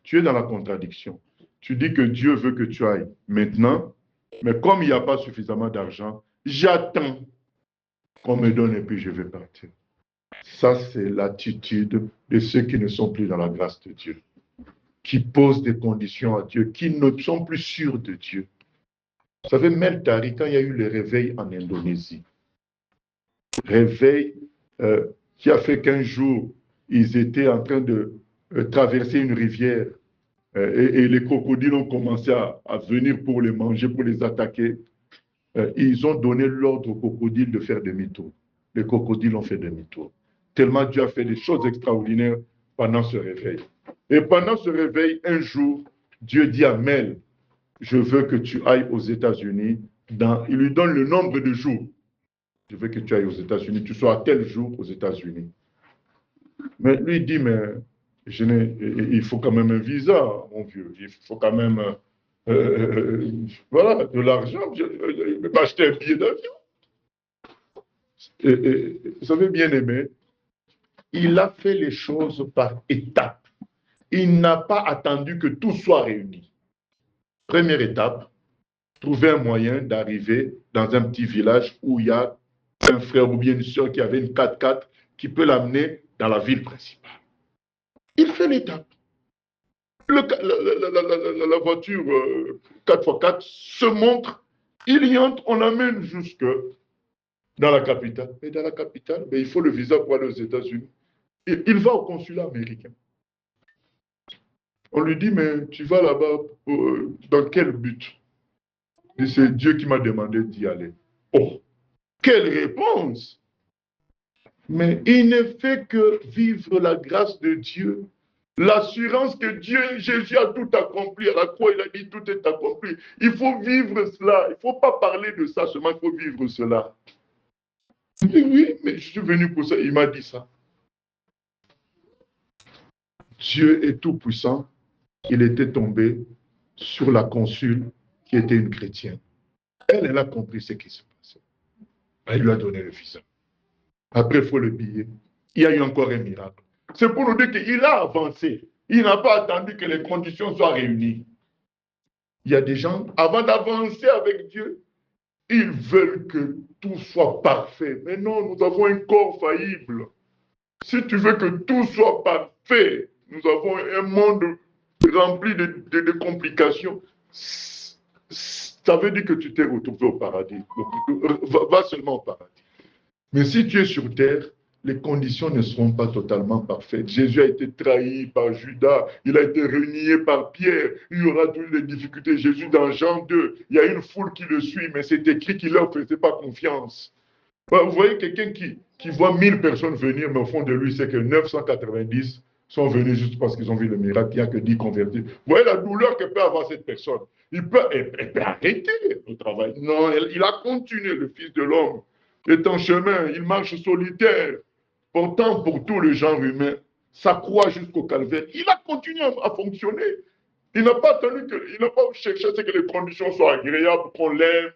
Tu es dans la contradiction. Tu dis que Dieu veut que tu ailles maintenant, mais comme il n'y a pas suffisamment d'argent, j'attends qu'on me donne et puis je vais partir. Ça, c'est l'attitude de ceux qui ne sont plus dans la grâce de Dieu, qui posent des conditions à Dieu, qui ne sont plus sûrs de Dieu. Vous savez, Meltari, quand il y a eu le réveil en Indonésie, réveil qui a fait qu'un jour, ils étaient en train de traverser une rivière et les crocodiles ont commencé à venir pour les manger, pour les attaquer. Ils ont donné l'ordre aux crocodiles de faire demi-tour. Les crocodiles ont fait demi-tour. Tellement Dieu a fait des choses extraordinaires pendant ce réveil. Et pendant ce réveil, un jour, Dieu dit à Mel, je veux que tu ailles aux États-Unis. Il lui donne le nombre de jours. Je veux que tu ailles aux États-Unis. Tu sois à tel jour aux États-Unis. Mais lui dit, mais il faut quand même un visa, mon vieux. Il faut quand même voilà, de l'argent. Je vais m'acheter un billet d'avion. Vous savez, bien aimé, il a fait les choses par étapes. Il n'a pas attendu que tout soit réuni. Première étape, trouver un moyen d'arriver dans un petit village où il y a un frère ou bien une soeur qui avait une 4x4 qui peut l'amener dans la ville principale. Il fait l'étape. La voiture 4x4 se montre, il y entre, on l'amène jusque dans la capitale. Et dans la capitale, il faut le visa pour aller aux États-Unis. Il va au consulat américain. On lui dit, mais tu vas là-bas, dans quel but? Et c'est Dieu qui m'a demandé d'y aller. Oh, quelle réponse! Mais il ne fait que vivre la grâce de Dieu. L'assurance que Dieu, Jésus a tout accompli. À la croix, il a dit tout est accompli. Il faut vivre cela. Il ne faut pas parler de ça seulement, il faut vivre cela. Il dit oui, mais je suis venu pour ça. Il m'a dit ça. Dieu est tout puissant. Il était tombé sur la consul qui était une chrétienne. Elle a compris ce qui se passait. Il lui a donné le visa. Après, il faut le billet. Il y a eu encore un miracle. C'est pour nous dire qu'il a avancé. Il n'a pas attendu que les conditions soient réunies. Il y a des gens, avant d'avancer avec Dieu, ils veulent que tout soit parfait. Mais non, nous avons un corps faillible. Si tu veux que tout soit parfait, nous avons un monde rempli de complications. Ça veut dire que tu t'es retrouvé au paradis. Va seulement au paradis. Mais si tu es sur terre, les conditions ne seront pas totalement parfaites. Jésus a été trahi par Judas, il a été renié par Pierre, il y aura toutes les difficultés. Jésus dans Jean 2, il y a une foule qui le suit, mais c'est écrit qu'il ne leur faisait pas confiance. Vous voyez quelqu'un qui voit 1000 personnes venir, mais au fond de lui, c'est que 990 sont venus juste parce qu'ils ont vu le miracle, il n'y a que 10 convertis. Vous voyez la douleur que peut avoir cette personne. Elle peut arrêter le travail. Non, il a continué, le Fils de l'homme est en chemin, il marche solitaire, portant pour tout le genre humain sa croix jusqu'au calvaire. Il a continué à fonctionner. Il n'a pas attendu il n'a pas cherché à ce que les conditions soient agréables, qu'on l'aime.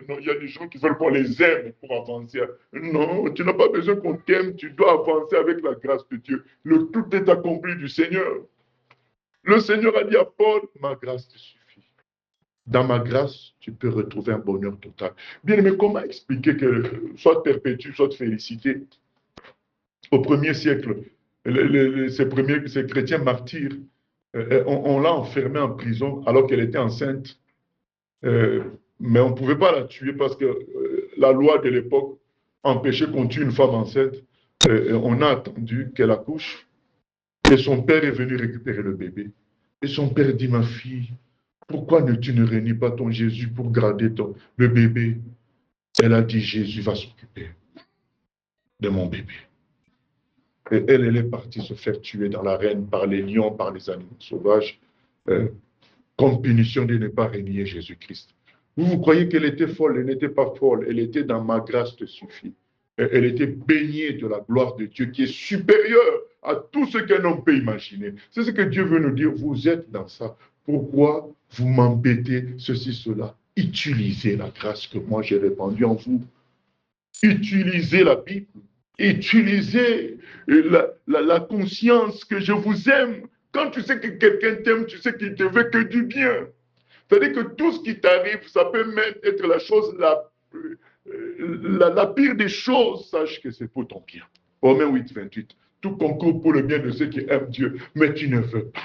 Non, il y a des gens qui veulent qu'on les aime pour avancer. Non, tu n'as pas besoin qu'on t'aime, tu dois avancer avec la grâce de Dieu. Le tout est accompli du Seigneur. Le Seigneur a dit à Paul, ma grâce te suffit. Dans ma grâce, tu peux retrouver un bonheur total. Bien, mais comment expliquer que soit perpétué, soit félicité? Au premier siècle, ces chrétiens martyrs, on l'a enfermée en prison alors qu'elle était enceinte. Mais on ne pouvait pas la tuer parce que la loi de l'époque empêchait qu'on tue une femme enceinte. On a attendu qu'elle accouche et son père est venu récupérer le bébé. Et son père dit, ma fille, pourquoi tu ne réunis pas ton Jésus pour garder le bébé? Elle a dit, Jésus va s'occuper de mon bébé. Et elle est partie se faire tuer dans l'arène par les lions, par les animaux sauvages, comme punition de ne pas renier Jésus-Christ. Vous croyez qu'elle était folle? Elle n'était pas folle. Elle était dans ma grâce te suffit. Elle était baignée de la gloire de Dieu qui est supérieure à tout ce qu'un homme peut imaginer. C'est ce que Dieu veut nous dire. Vous êtes dans ça. Pourquoi vous m'embêtez ceci, cela? Utilisez la grâce que moi j'ai répandue en vous. Utilisez la Bible. Utilisez la conscience que je vous aime. Quand tu sais que quelqu'un t'aime, tu sais qu'il ne te veut que du bien. C'est-à-dire que tout ce qui t'arrive, ça peut même être la chose la pire des choses. Sache que c'est pour ton bien. Romains 8, 28. Tout concourt pour le bien de ceux qui aiment Dieu, mais tu ne veux pas.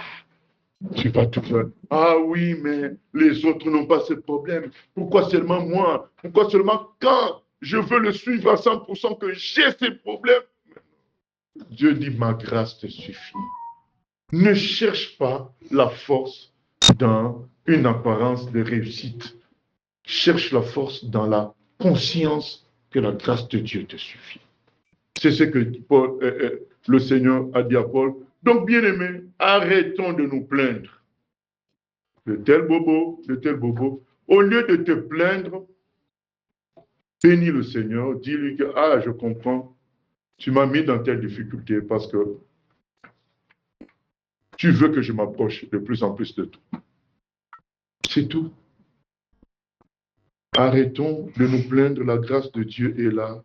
Tu vas tout faire. Ah oui, mais les autres n'ont pas ce problème. Pourquoi seulement moi? Pourquoi seulement quand je veux le suivre à 100% que j'ai ces problèmes? Dieu dit, ma grâce te suffit. Ne cherche pas la force dans une apparence de réussite. Cherche la force dans la conscience que la grâce de Dieu te suffit. C'est ce que le Seigneur a dit à Paul. Donc, bien-aimés, arrêtons de nous plaindre. De tel bobo, de tel bobo. Au lieu de te plaindre, bénis le Seigneur, dis-lui que, ah, je comprends, tu m'as mis dans telle difficulté parce que tu veux que je m'approche de plus en plus de toi. C'est tout. Arrêtons de nous plaindre, la grâce de Dieu est là,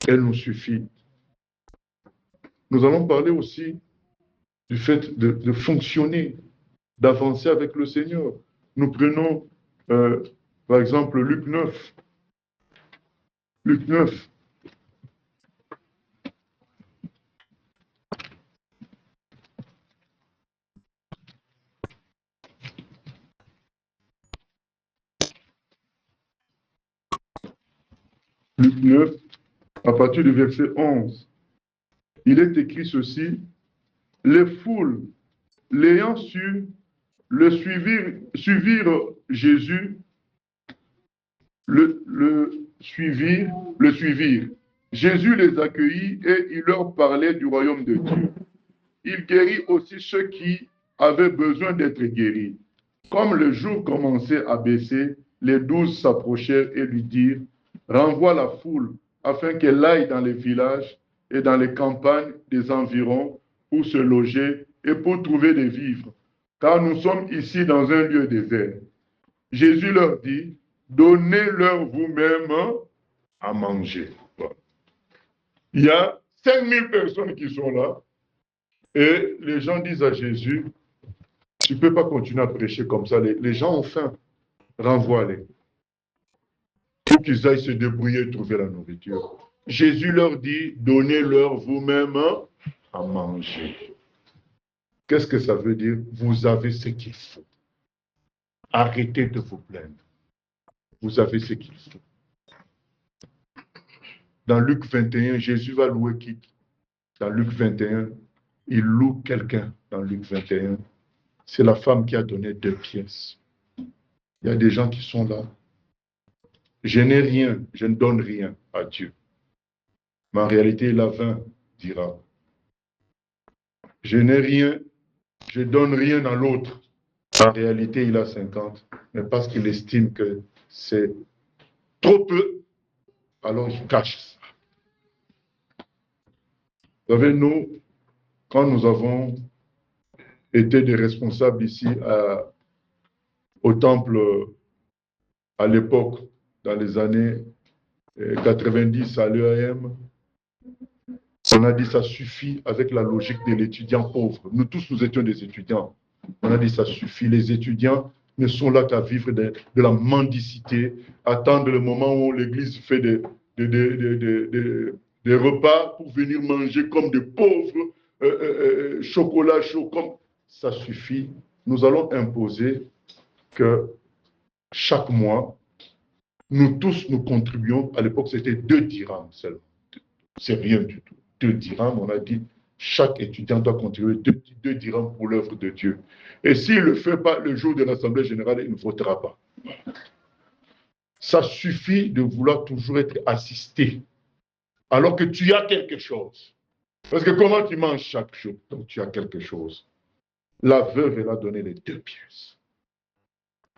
elle nous suffit. Nous allons parler aussi du fait de fonctionner, d'avancer avec le Seigneur. Nous prenons, par exemple, Luc 9. Luc 9. Luc 9, à partir du verset 11. Il est écrit ceci, les foules, l'ayant su, le suivirent Jésus, le suivirent. Jésus les accueillit et il leur parlait du royaume de Dieu. Il guérit aussi ceux qui avaient besoin d'être guéris. Comme le jour commençait à baisser, les 12 s'approchèrent et lui dirent, renvoie la foule afin qu'elle aille dans les villages et dans les campagnes des environs pour se loger et pour trouver des vivres, car nous sommes ici dans un lieu désert. Jésus leur dit, donnez-leur vous-même à manger. Il y a 5000 personnes qui sont là et les gens disent à Jésus, tu ne peux pas continuer à prêcher comme ça, les gens ont faim, renvoie-les. Pour qu'ils aillent se débrouiller et trouver la nourriture. Jésus leur dit, donnez-leur vous-même à manger. Qu'est-ce que ça veut dire? Vous avez ce qu'il faut. Arrêtez de vous plaindre. Vous avez ce qu'il faut. Dans Luc 21, Jésus va louer qui? Dans Luc 21, il loue quelqu'un dans Luc 21. C'est la femme qui a donné 2 pièces. Il y a des gens qui sont là. Je n'ai rien, je ne donne rien à Dieu. Mais en réalité, il a 20 dirhams. Je n'ai rien, je ne donne rien à l'autre. En réalité, il a 50. Mais parce qu'il estime que c'est trop peu, alors il cache ça. Vous savez, nous, quand nous avons été des responsables ici au temple à l'époque, dans les années 90 à l'EAM, on a dit ça suffit avec la logique de l'étudiant pauvre. Nous tous, nous étions des étudiants. On a dit ça suffit. Les étudiants ne sont là qu'à vivre de la mendicité, attendre le moment où l'Église fait des repas pour venir manger comme des pauvres, chocolat chaud, comme ça suffit. Nous allons imposer que chaque mois, nous tous, nous contribuons. À l'époque, c'était 2 dirhams seulement. C'est rien du tout. 2 dirhams, on a dit, chaque étudiant doit contribuer 2 dirhams pour l'œuvre de Dieu. Et s'il ne le fait pas le jour de l'Assemblée générale, il ne votera pas. Ça suffit de vouloir toujours être assisté, alors que tu as quelque chose. Parce que comment tu manges chaque jour? Donc tu as quelque chose. La veuve, elle a donné les 2 pièces.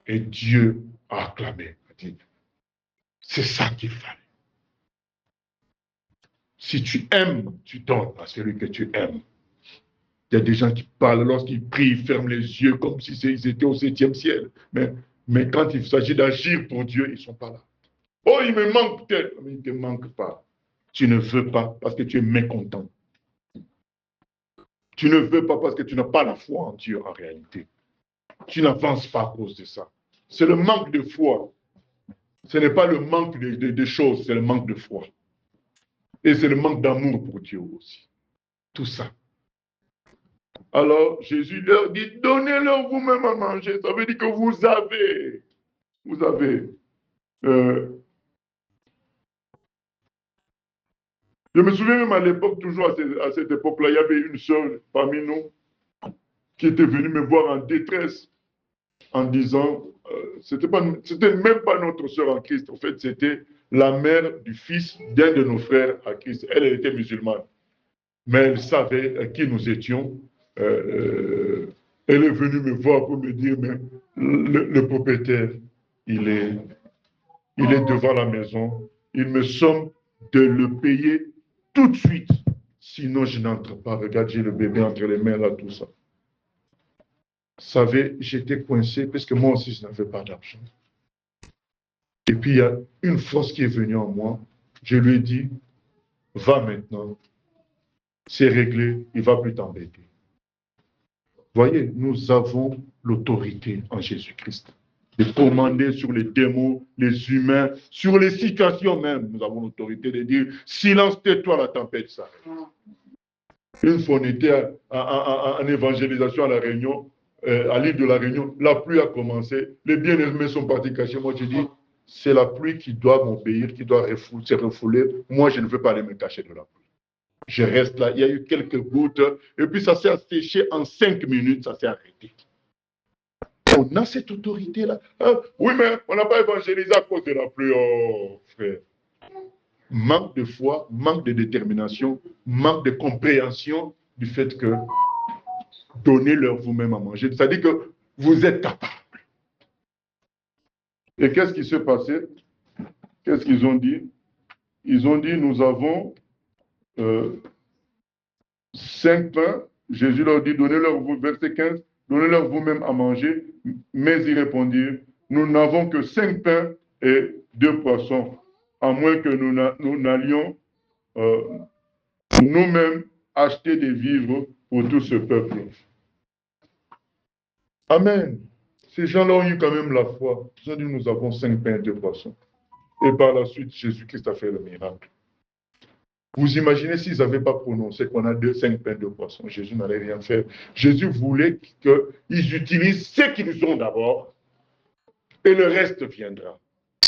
Et Dieu a acclamé, a dit, c'est ça qu'il fallait. Si tu aimes, tu donnes à celui que tu aimes. Il y a des gens qui parlent, lorsqu'ils prient, ils ferment les yeux comme si ils étaient au 7e ciel. Mais quand il s'agit d'agir pour Dieu, ils ne sont pas là. Oh, il me manque peut-être. Mais il ne te manque pas. Tu ne veux pas parce que tu es mécontent. Tu ne veux pas parce que tu n'as pas la foi en Dieu en réalité. Tu n'avances pas à cause de ça. C'est le manque de foi. Ce n'est pas le manque de choses, c'est le manque de foi. Et c'est le manque d'amour pour Dieu aussi. Tout ça. Alors, Jésus leur dit, donnez-leur vous-même à manger. Ça veut dire que vous avez. Je me souviens même à l'époque, toujours à cette époque-là, il y avait une sœur parmi nous qui était venue me voir en détresse en disant, c'était même pas notre sœur en Christ, en fait, c'était la mère du fils d'un de nos frères à Christ. Elle était musulmane, mais elle savait qui nous étions. Elle est venue me voir pour me dire, mais le propriétaire, il est, il est devant la maison, il me somme de le payer tout de suite. Sinon, je n'entre pas. Regarde, j'ai le bébé entre les mains, là, tout ça. Vous savez, j'étais coincé parce que moi aussi, je n'avais pas d'argent. Et puis, il y a une force qui est venue en moi. Je lui ai dit, va maintenant. C'est réglé, il ne va plus t'embêter. Voyez, nous avons l'autorité en Jésus-Christ de commander sur les démons, les humains, sur les situations même. Nous avons l'autorité de dire, silence, tais-toi, la tempête s'arrête. Une fois, on était en évangélisation à La Réunion, à l'île de La Réunion, la pluie a commencé, les bien-aimés sont partis cacher. Moi, je dis, c'est la pluie qui doit m'obéir, qui doit se refouler. Moi, je ne veux pas aller me cacher de la pluie. Je reste là, il y a eu quelques gouttes, et puis ça s'est asséché en 5 minutes, ça s'est arrêté. On a cette autorité-là. Ah, oui, mais on n'a pas évangélisé à cause de la pluie, oh frère. Manque de foi, manque de détermination, manque de compréhension du fait que donnez-leur vous-même à manger. C'est-à-dire que vous êtes capable. Et qu'est-ce qui s'est passé? Qu'est-ce qu'ils ont dit? Ils ont dit, nous avons 5 pains. Jésus leur dit, donnez-leur, verset 15, donnez-leur vous-même à manger. Mais ils répondirent, nous n'avons que 5 pains et 2 poissons, à moins que nous n'allions nous-mêmes acheter des vivres pour tout ce peuple. Amen. Ces gens-là ont eu quand même la foi. Ils ont dit, nous avons 5 pains et 2 poissons. Et par la suite, Jésus-Christ a fait le miracle. Vous imaginez s'ils n'avaient pas prononcé qu'on a 5 pains et 2 poissons, Jésus n'allait rien faire. Jésus voulait qu'ils utilisent ce qu'ils ont d'abord et le reste viendra.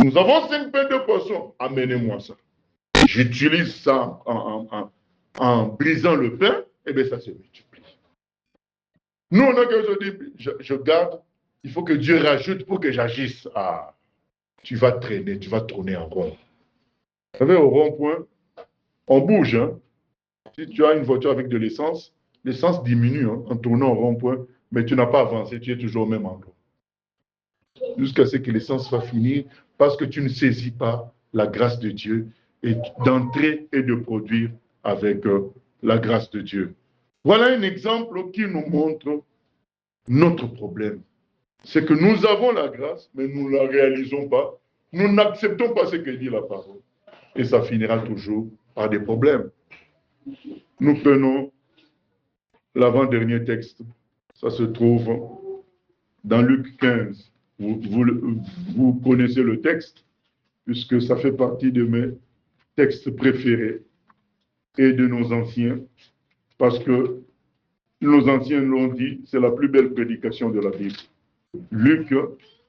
Nous avons 5 pains et 2 poissons, amenez-moi ça. J'utilise ça en brisant le pain, et bien ça se multiplie. Nous, on a quelque chose dit, je garde, il faut que Dieu rajoute pour que j'agisse. Ah, tu vas traîner, tu vas tourner en rond. Vous savez, au rond-point, on bouge. Hein? Si tu as une voiture avec de l'essence, l'essence diminue en tournant au rond-point, mais tu n'as pas avancé, tu es toujours au même endroit. Jusqu'à ce que l'essence va finir, parce que tu ne saisis pas la grâce de Dieu et d'entrer et de produire avec la grâce de Dieu. Voilà un exemple qui nous montre notre problème. C'est que nous avons la grâce, mais nous ne la réalisons pas. Nous n'acceptons pas ce que dit la parole. Et ça finira toujours par des problèmes. Nous prenons l'avant-dernier texte. Ça se trouve dans Luc 15. Vous connaissez le texte, puisque ça fait partie de mes textes préférés et de nos anciens, parce que nos anciens l'ont dit, c'est la plus belle prédication de la Bible. Luc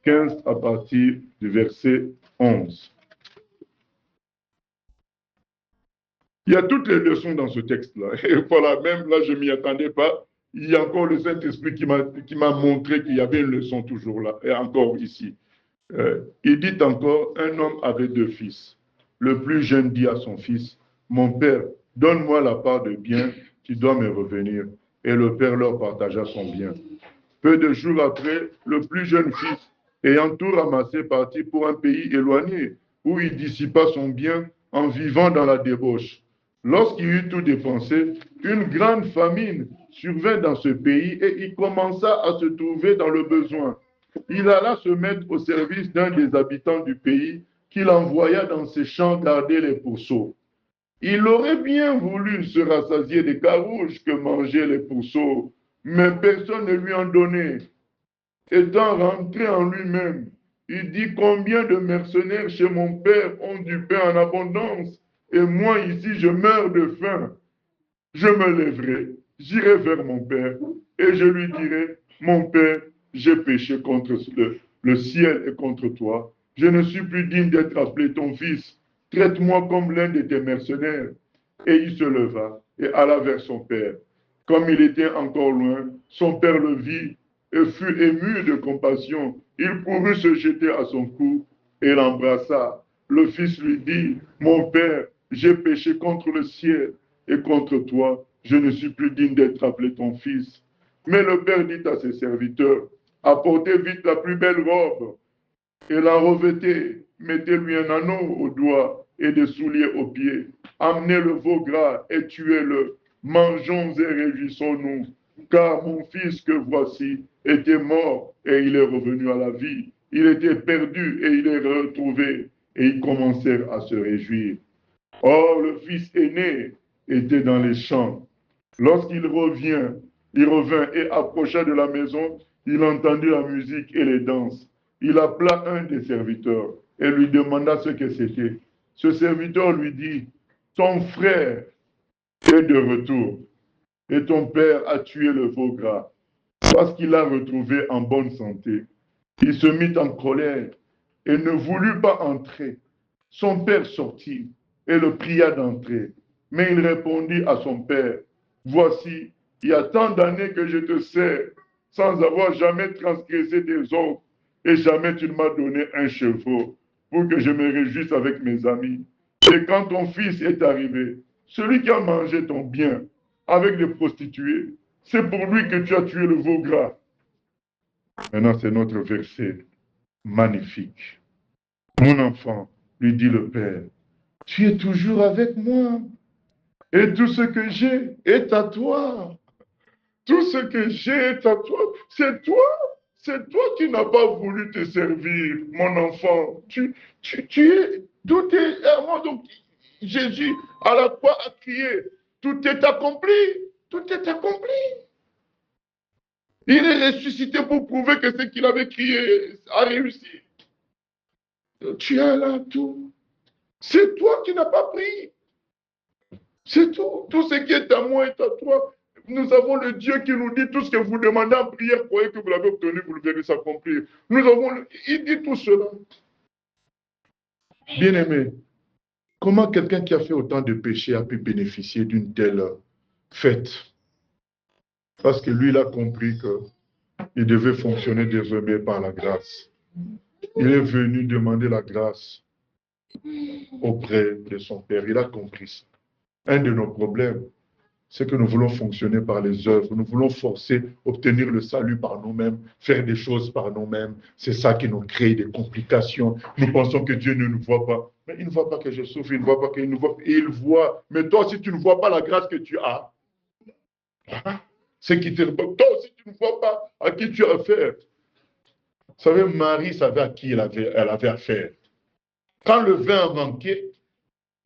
15 à partir du verset 11. Il y a toutes les leçons dans ce texte-là. Et voilà, même là, je ne m'y attendais pas. Il y a encore le Saint-Esprit qui m'a montré qu'il y avait une leçon toujours là, et encore ici. Il dit encore, un homme avait 2 fils. Le plus jeune dit à son fils, mon père, donne-moi la part de bien qui doit me revenir. Et le père leur partagea son bien. Peu de jours après, le plus jeune fils, ayant tout ramassé, partit pour un pays éloigné, où il dissipa son bien en vivant dans la débauche. Lorsqu'il eut tout dépensé, une grande famine survint dans ce pays et il commença à se trouver dans le besoin. Il alla se mettre au service d'un des habitants du pays qu'il envoya dans ses champs garder les pourceaux. Il aurait bien voulu se rassasier des carouges que mangeaient les pourceaux, mais personne ne lui en donnait. Étant rentré en lui-même, il dit combien de mercenaires chez mon père ont du pain en abondance et moi ici, je meurs de faim. Je me lèverai, j'irai vers mon père, et je lui dirai, mon père, j'ai péché contre le ciel et contre toi. Je ne suis plus digne d'être appelé ton fils. Traite-moi comme l'un de tes mercenaires. Et il se leva et alla vers son père. Comme il était encore loin, son père le vit et fut ému de compassion. Il courut se jeter à son cou et l'embrassa. Le fils lui dit, mon père, j'ai péché contre le ciel et contre toi. Je ne suis plus digne d'être appelé ton fils. Mais le père dit à ses serviteurs, apportez vite la plus belle robe et la revêtez, mettez-lui un anneau au doigt et des souliers aux pieds. Amenez le veau gras et tuez-le. Mangeons et réjouissons-nous, car mon fils que voici était mort et il est revenu à la vie. Il était perdu et il est retrouvé. Et ils commencèrent à se réjouir. Or, le fils aîné était dans les champs. Lorsqu'il il revint et approcha de la maison, il entendit la musique et les danses. Il appela un des serviteurs et lui demanda ce que c'était. Ce serviteur lui dit, ton frère est de retour et ton père a tué le veau gras parce qu'il l'a retrouvé en bonne santé. Il se mit en colère et ne voulut pas entrer. Son père sortit et le pria d'entrer. Mais il répondit à son père, voici, il y a tant d'années que je te sers sans avoir jamais transgressé tes ordres et jamais tu ne m'as donné un chevreau pour que je me réjouisse avec mes amis. Et quand ton fils est arrivé, celui qui a mangé ton bien avec des prostituées, c'est pour lui que tu as tué le veau gras. Maintenant, c'est notre verset magnifique. Mon enfant, lui dit le père, tu es toujours avec moi et tout ce que j'ai est à toi. Tout ce que j'ai est à toi. C'est toi. C'est toi qui n'as pas voulu te servir, mon enfant. Tu es, tout est à moi. Donc, Jésus, à la croix, a crié, tout est accompli. Tout est accompli. Il est ressuscité pour prouver que ce qu'il avait crié a réussi. Tu as là tout. C'est toi qui n'as pas pris. C'est tout. Tout ce qui est à moi est à toi. Nous avons le Dieu qui nous dit tout ce que vous demandez en prière, croyez que vous l'avez obtenu, vous le verrez s'accomplir. Il dit tout cela. Bien-aimé, comment quelqu'un qui a fait autant de péchés a pu bénéficier d'une telle fête? Parce que lui, il a compris qu'il devait fonctionner désormais par la grâce. Il est venu demander la grâce auprès de son Père. Il a compris ça. Un de nos problèmes, c'est que nous voulons fonctionner par les œuvres. Nous voulons forcer, obtenir le salut par nous-mêmes, faire des choses par nous-mêmes. C'est ça qui nous crée des complications. Nous pensons que Dieu ne nous voit pas. Mais il ne voit pas que je souffre, il ne voit pas qu'il nous voit. Il voit. Mais toi, si tu ne vois pas la grâce que tu as, c'est qui te... Toi aussi, tu ne vois pas à qui tu as affaire. Vous savez, Marie savait à qui elle avait affaire. Quand le vin a manqué,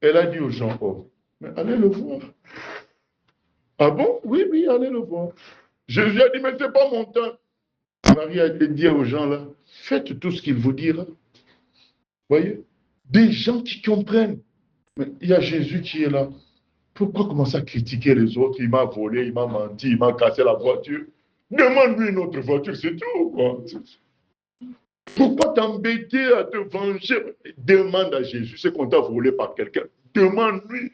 elle a dit aux gens, oh, mais allez le voir. Ah bon? Oui, oui, allez le voir. Jésus a dit, mais ce n'est pas mon temps. Marie a dit aux gens là, faites tout ce qu'il vous dira. Voyez? Des gens qui comprennent. Mais il y a Jésus qui est là. Pourquoi commencer à critiquer les autres? Il m'a volé, il m'a menti, il m'a cassé la voiture. Demande-lui une autre voiture, c'est tout, quoi. Pourquoi t'embêter à te venger? Demande à Jésus ce qu'on t'a volé par quelqu'un. Demande-lui.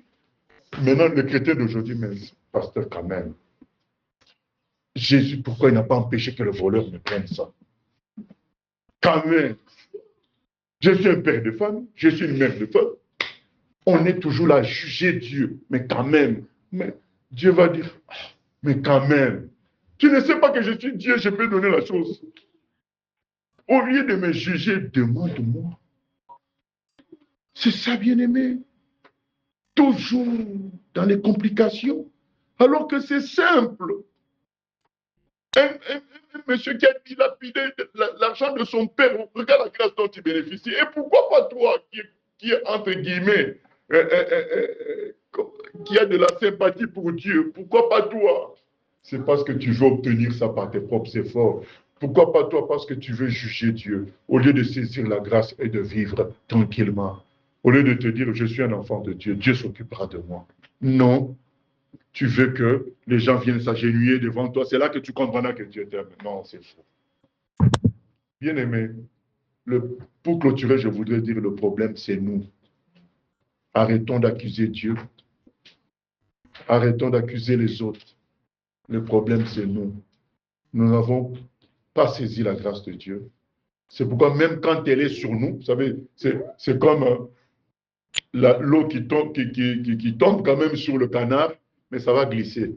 Maintenant, le chrétien d'aujourd'hui, mais pasteur, quand même. Jésus, pourquoi il n'a pas empêché que le voleur me prenne ça? Quand même. Je suis un père de famille, je suis une mère de famille. On est toujours là à juger Dieu, mais quand même. Mais Dieu va dire, mais quand même. Tu ne sais pas que je suis Dieu, je peux donner la chose. Au lieu de me juger, demande-moi. C'est ça, bien-aimé. Toujours dans les complications. Alors que c'est simple. Un monsieur qui a dilapidé l'argent de son père, regarde la grâce dont il bénéficie. Et pourquoi pas toi, qui est entre guillemets, qui a de la sympathie pour Dieu, pourquoi pas toi? C'est parce que tu veux obtenir ça par tes propres efforts. Pourquoi pas toi? Parce que tu veux juger Dieu, au lieu de saisir la grâce et de vivre tranquillement. Au lieu de te dire, je suis un enfant de Dieu, Dieu s'occupera de moi. Non, tu veux que les gens viennent s'agenouiller devant toi. C'est là que tu comprendras que Dieu t'aime. Non, c'est faux. Bien aimé, pour clôturer, je voudrais dire le problème, c'est nous. Arrêtons d'accuser Dieu. Arrêtons d'accuser les autres. Le problème, c'est nous. Nous n'avons pas saisi la grâce de Dieu. C'est pourquoi même quand elle est sur nous, vous savez, c'est comme l'eau qui tombe quand même sur le canard, mais ça va glisser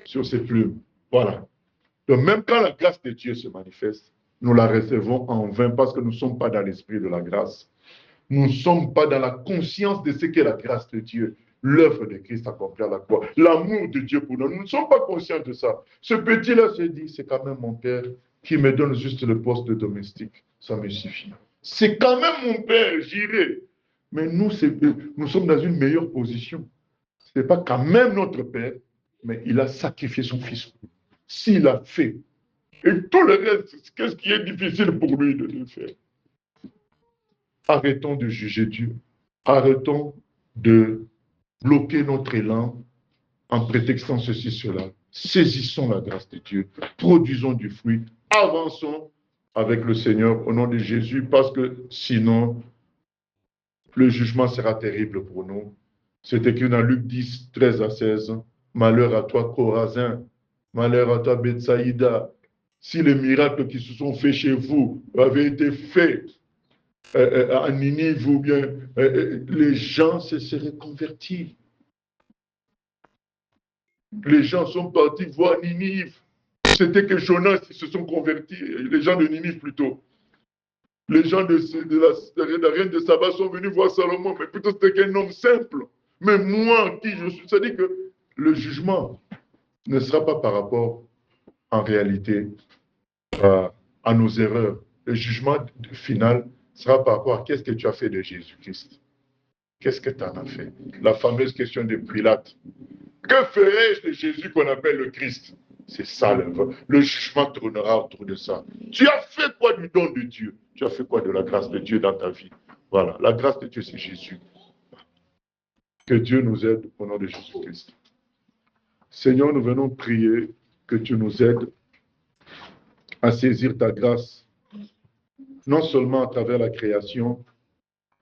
sur ses plumes. Voilà. Donc même quand la grâce de Dieu se manifeste, nous la recevons en vain parce que nous ne sommes pas dans l'esprit de la grâce. Nous ne sommes pas dans la conscience de ce qu'est la grâce de Dieu, l'œuvre de Christ accomplie à la croix, l'amour de Dieu pour nous. Nous ne sommes pas conscients de ça. Ce petit-là se dit, c'est quand même mon père qui me donne juste le poste de domestique. Ça me suffit. C'est quand même mon père, j'irai. Mais nous sommes dans une meilleure position. Ce n'est pas quand même notre père, mais il a sacrifié son fils. S'il a fait, et tout le reste, qu'est-ce qui est difficile pour lui de le faire? Arrêtons de juger Dieu. Arrêtons de bloquer notre élan en prétextant ceci, cela. Saisissons la grâce de Dieu. Produisons du fruit. Avançons avec le Seigneur au nom de Jésus parce que sinon, le jugement sera terrible pour nous. C'est écrit dans Luc 10, 13 à 16. Malheur à toi, Chorazin. Malheur à toi, Bethsaïda. Si les miracles qui se sont faits chez vous avaient été faits à Ninive ou bien les gens se seraient convertis. Les gens sont partis voir Ninive. C'était que Jonas se sont convertis, les gens de Ninive plutôt. Les gens de la reine de Saba sont venus voir Salomon, mais plutôt c'était qu'un homme simple. Mais moi, qui je suis, c'est-à-dire que le jugement ne sera pas par rapport, en réalité, à nos erreurs. Le jugement final sera par rapport à qu'est-ce que tu as fait de Jésus-Christ. Qu'est-ce que tu en as fait? La fameuse question de Pilate. Que ferais-je de Jésus qu'on appelle le Christ? C'est ça le jugement tournera autour de ça. Tu as fait quoi du don de Dieu? Tu as fait quoi de la grâce de Dieu dans ta vie? Voilà, la grâce de Dieu, c'est Jésus. Que Dieu nous aide au nom de Jésus-Christ. Seigneur, nous venons prier que tu nous aides à saisir ta grâce, non seulement à travers la création,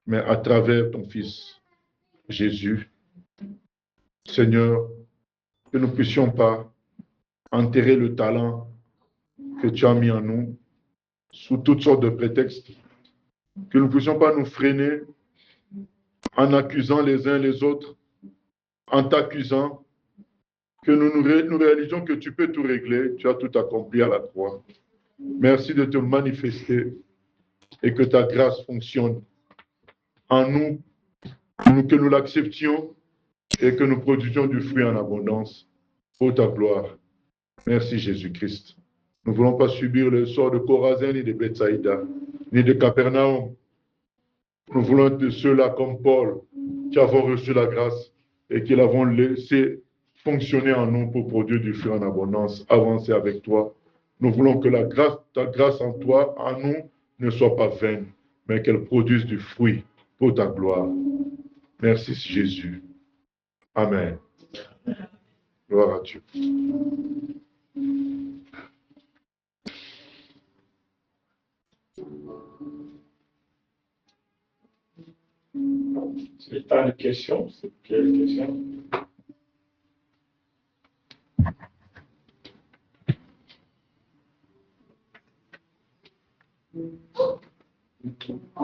mais à travers ton Fils, Jésus. Seigneur, que nous ne puissions pas enterrer le talent que tu as mis en nous sous toutes sortes de prétextes, que nous ne puissions pas nous freiner en accusant les uns les autres, en t'accusant, que nous réalisions que tu peux tout régler, tu as tout accompli à la croix. Merci de te manifester et que ta grâce fonctionne en nous, que nous l'acceptions et que nous produisions du fruit en abondance pour ta gloire. Merci Jésus-Christ. Nous ne voulons pas subir le sort de Chorazin, ni de Bethsaïda, ni de Capernaum. Nous voulons être ceux-là comme Paul, qui avons reçu la grâce et qui l'avons laissé fonctionner en nous pour produire du fruit en abondance, avancer avec toi. Nous voulons que ta grâce en toi, en nous, ne soit pas vaine, mais qu'elle produise du fruit pour ta gloire. Merci Jésus. Amen. Gloire à Dieu. C'est pas une question, c'est quelle question? Une question.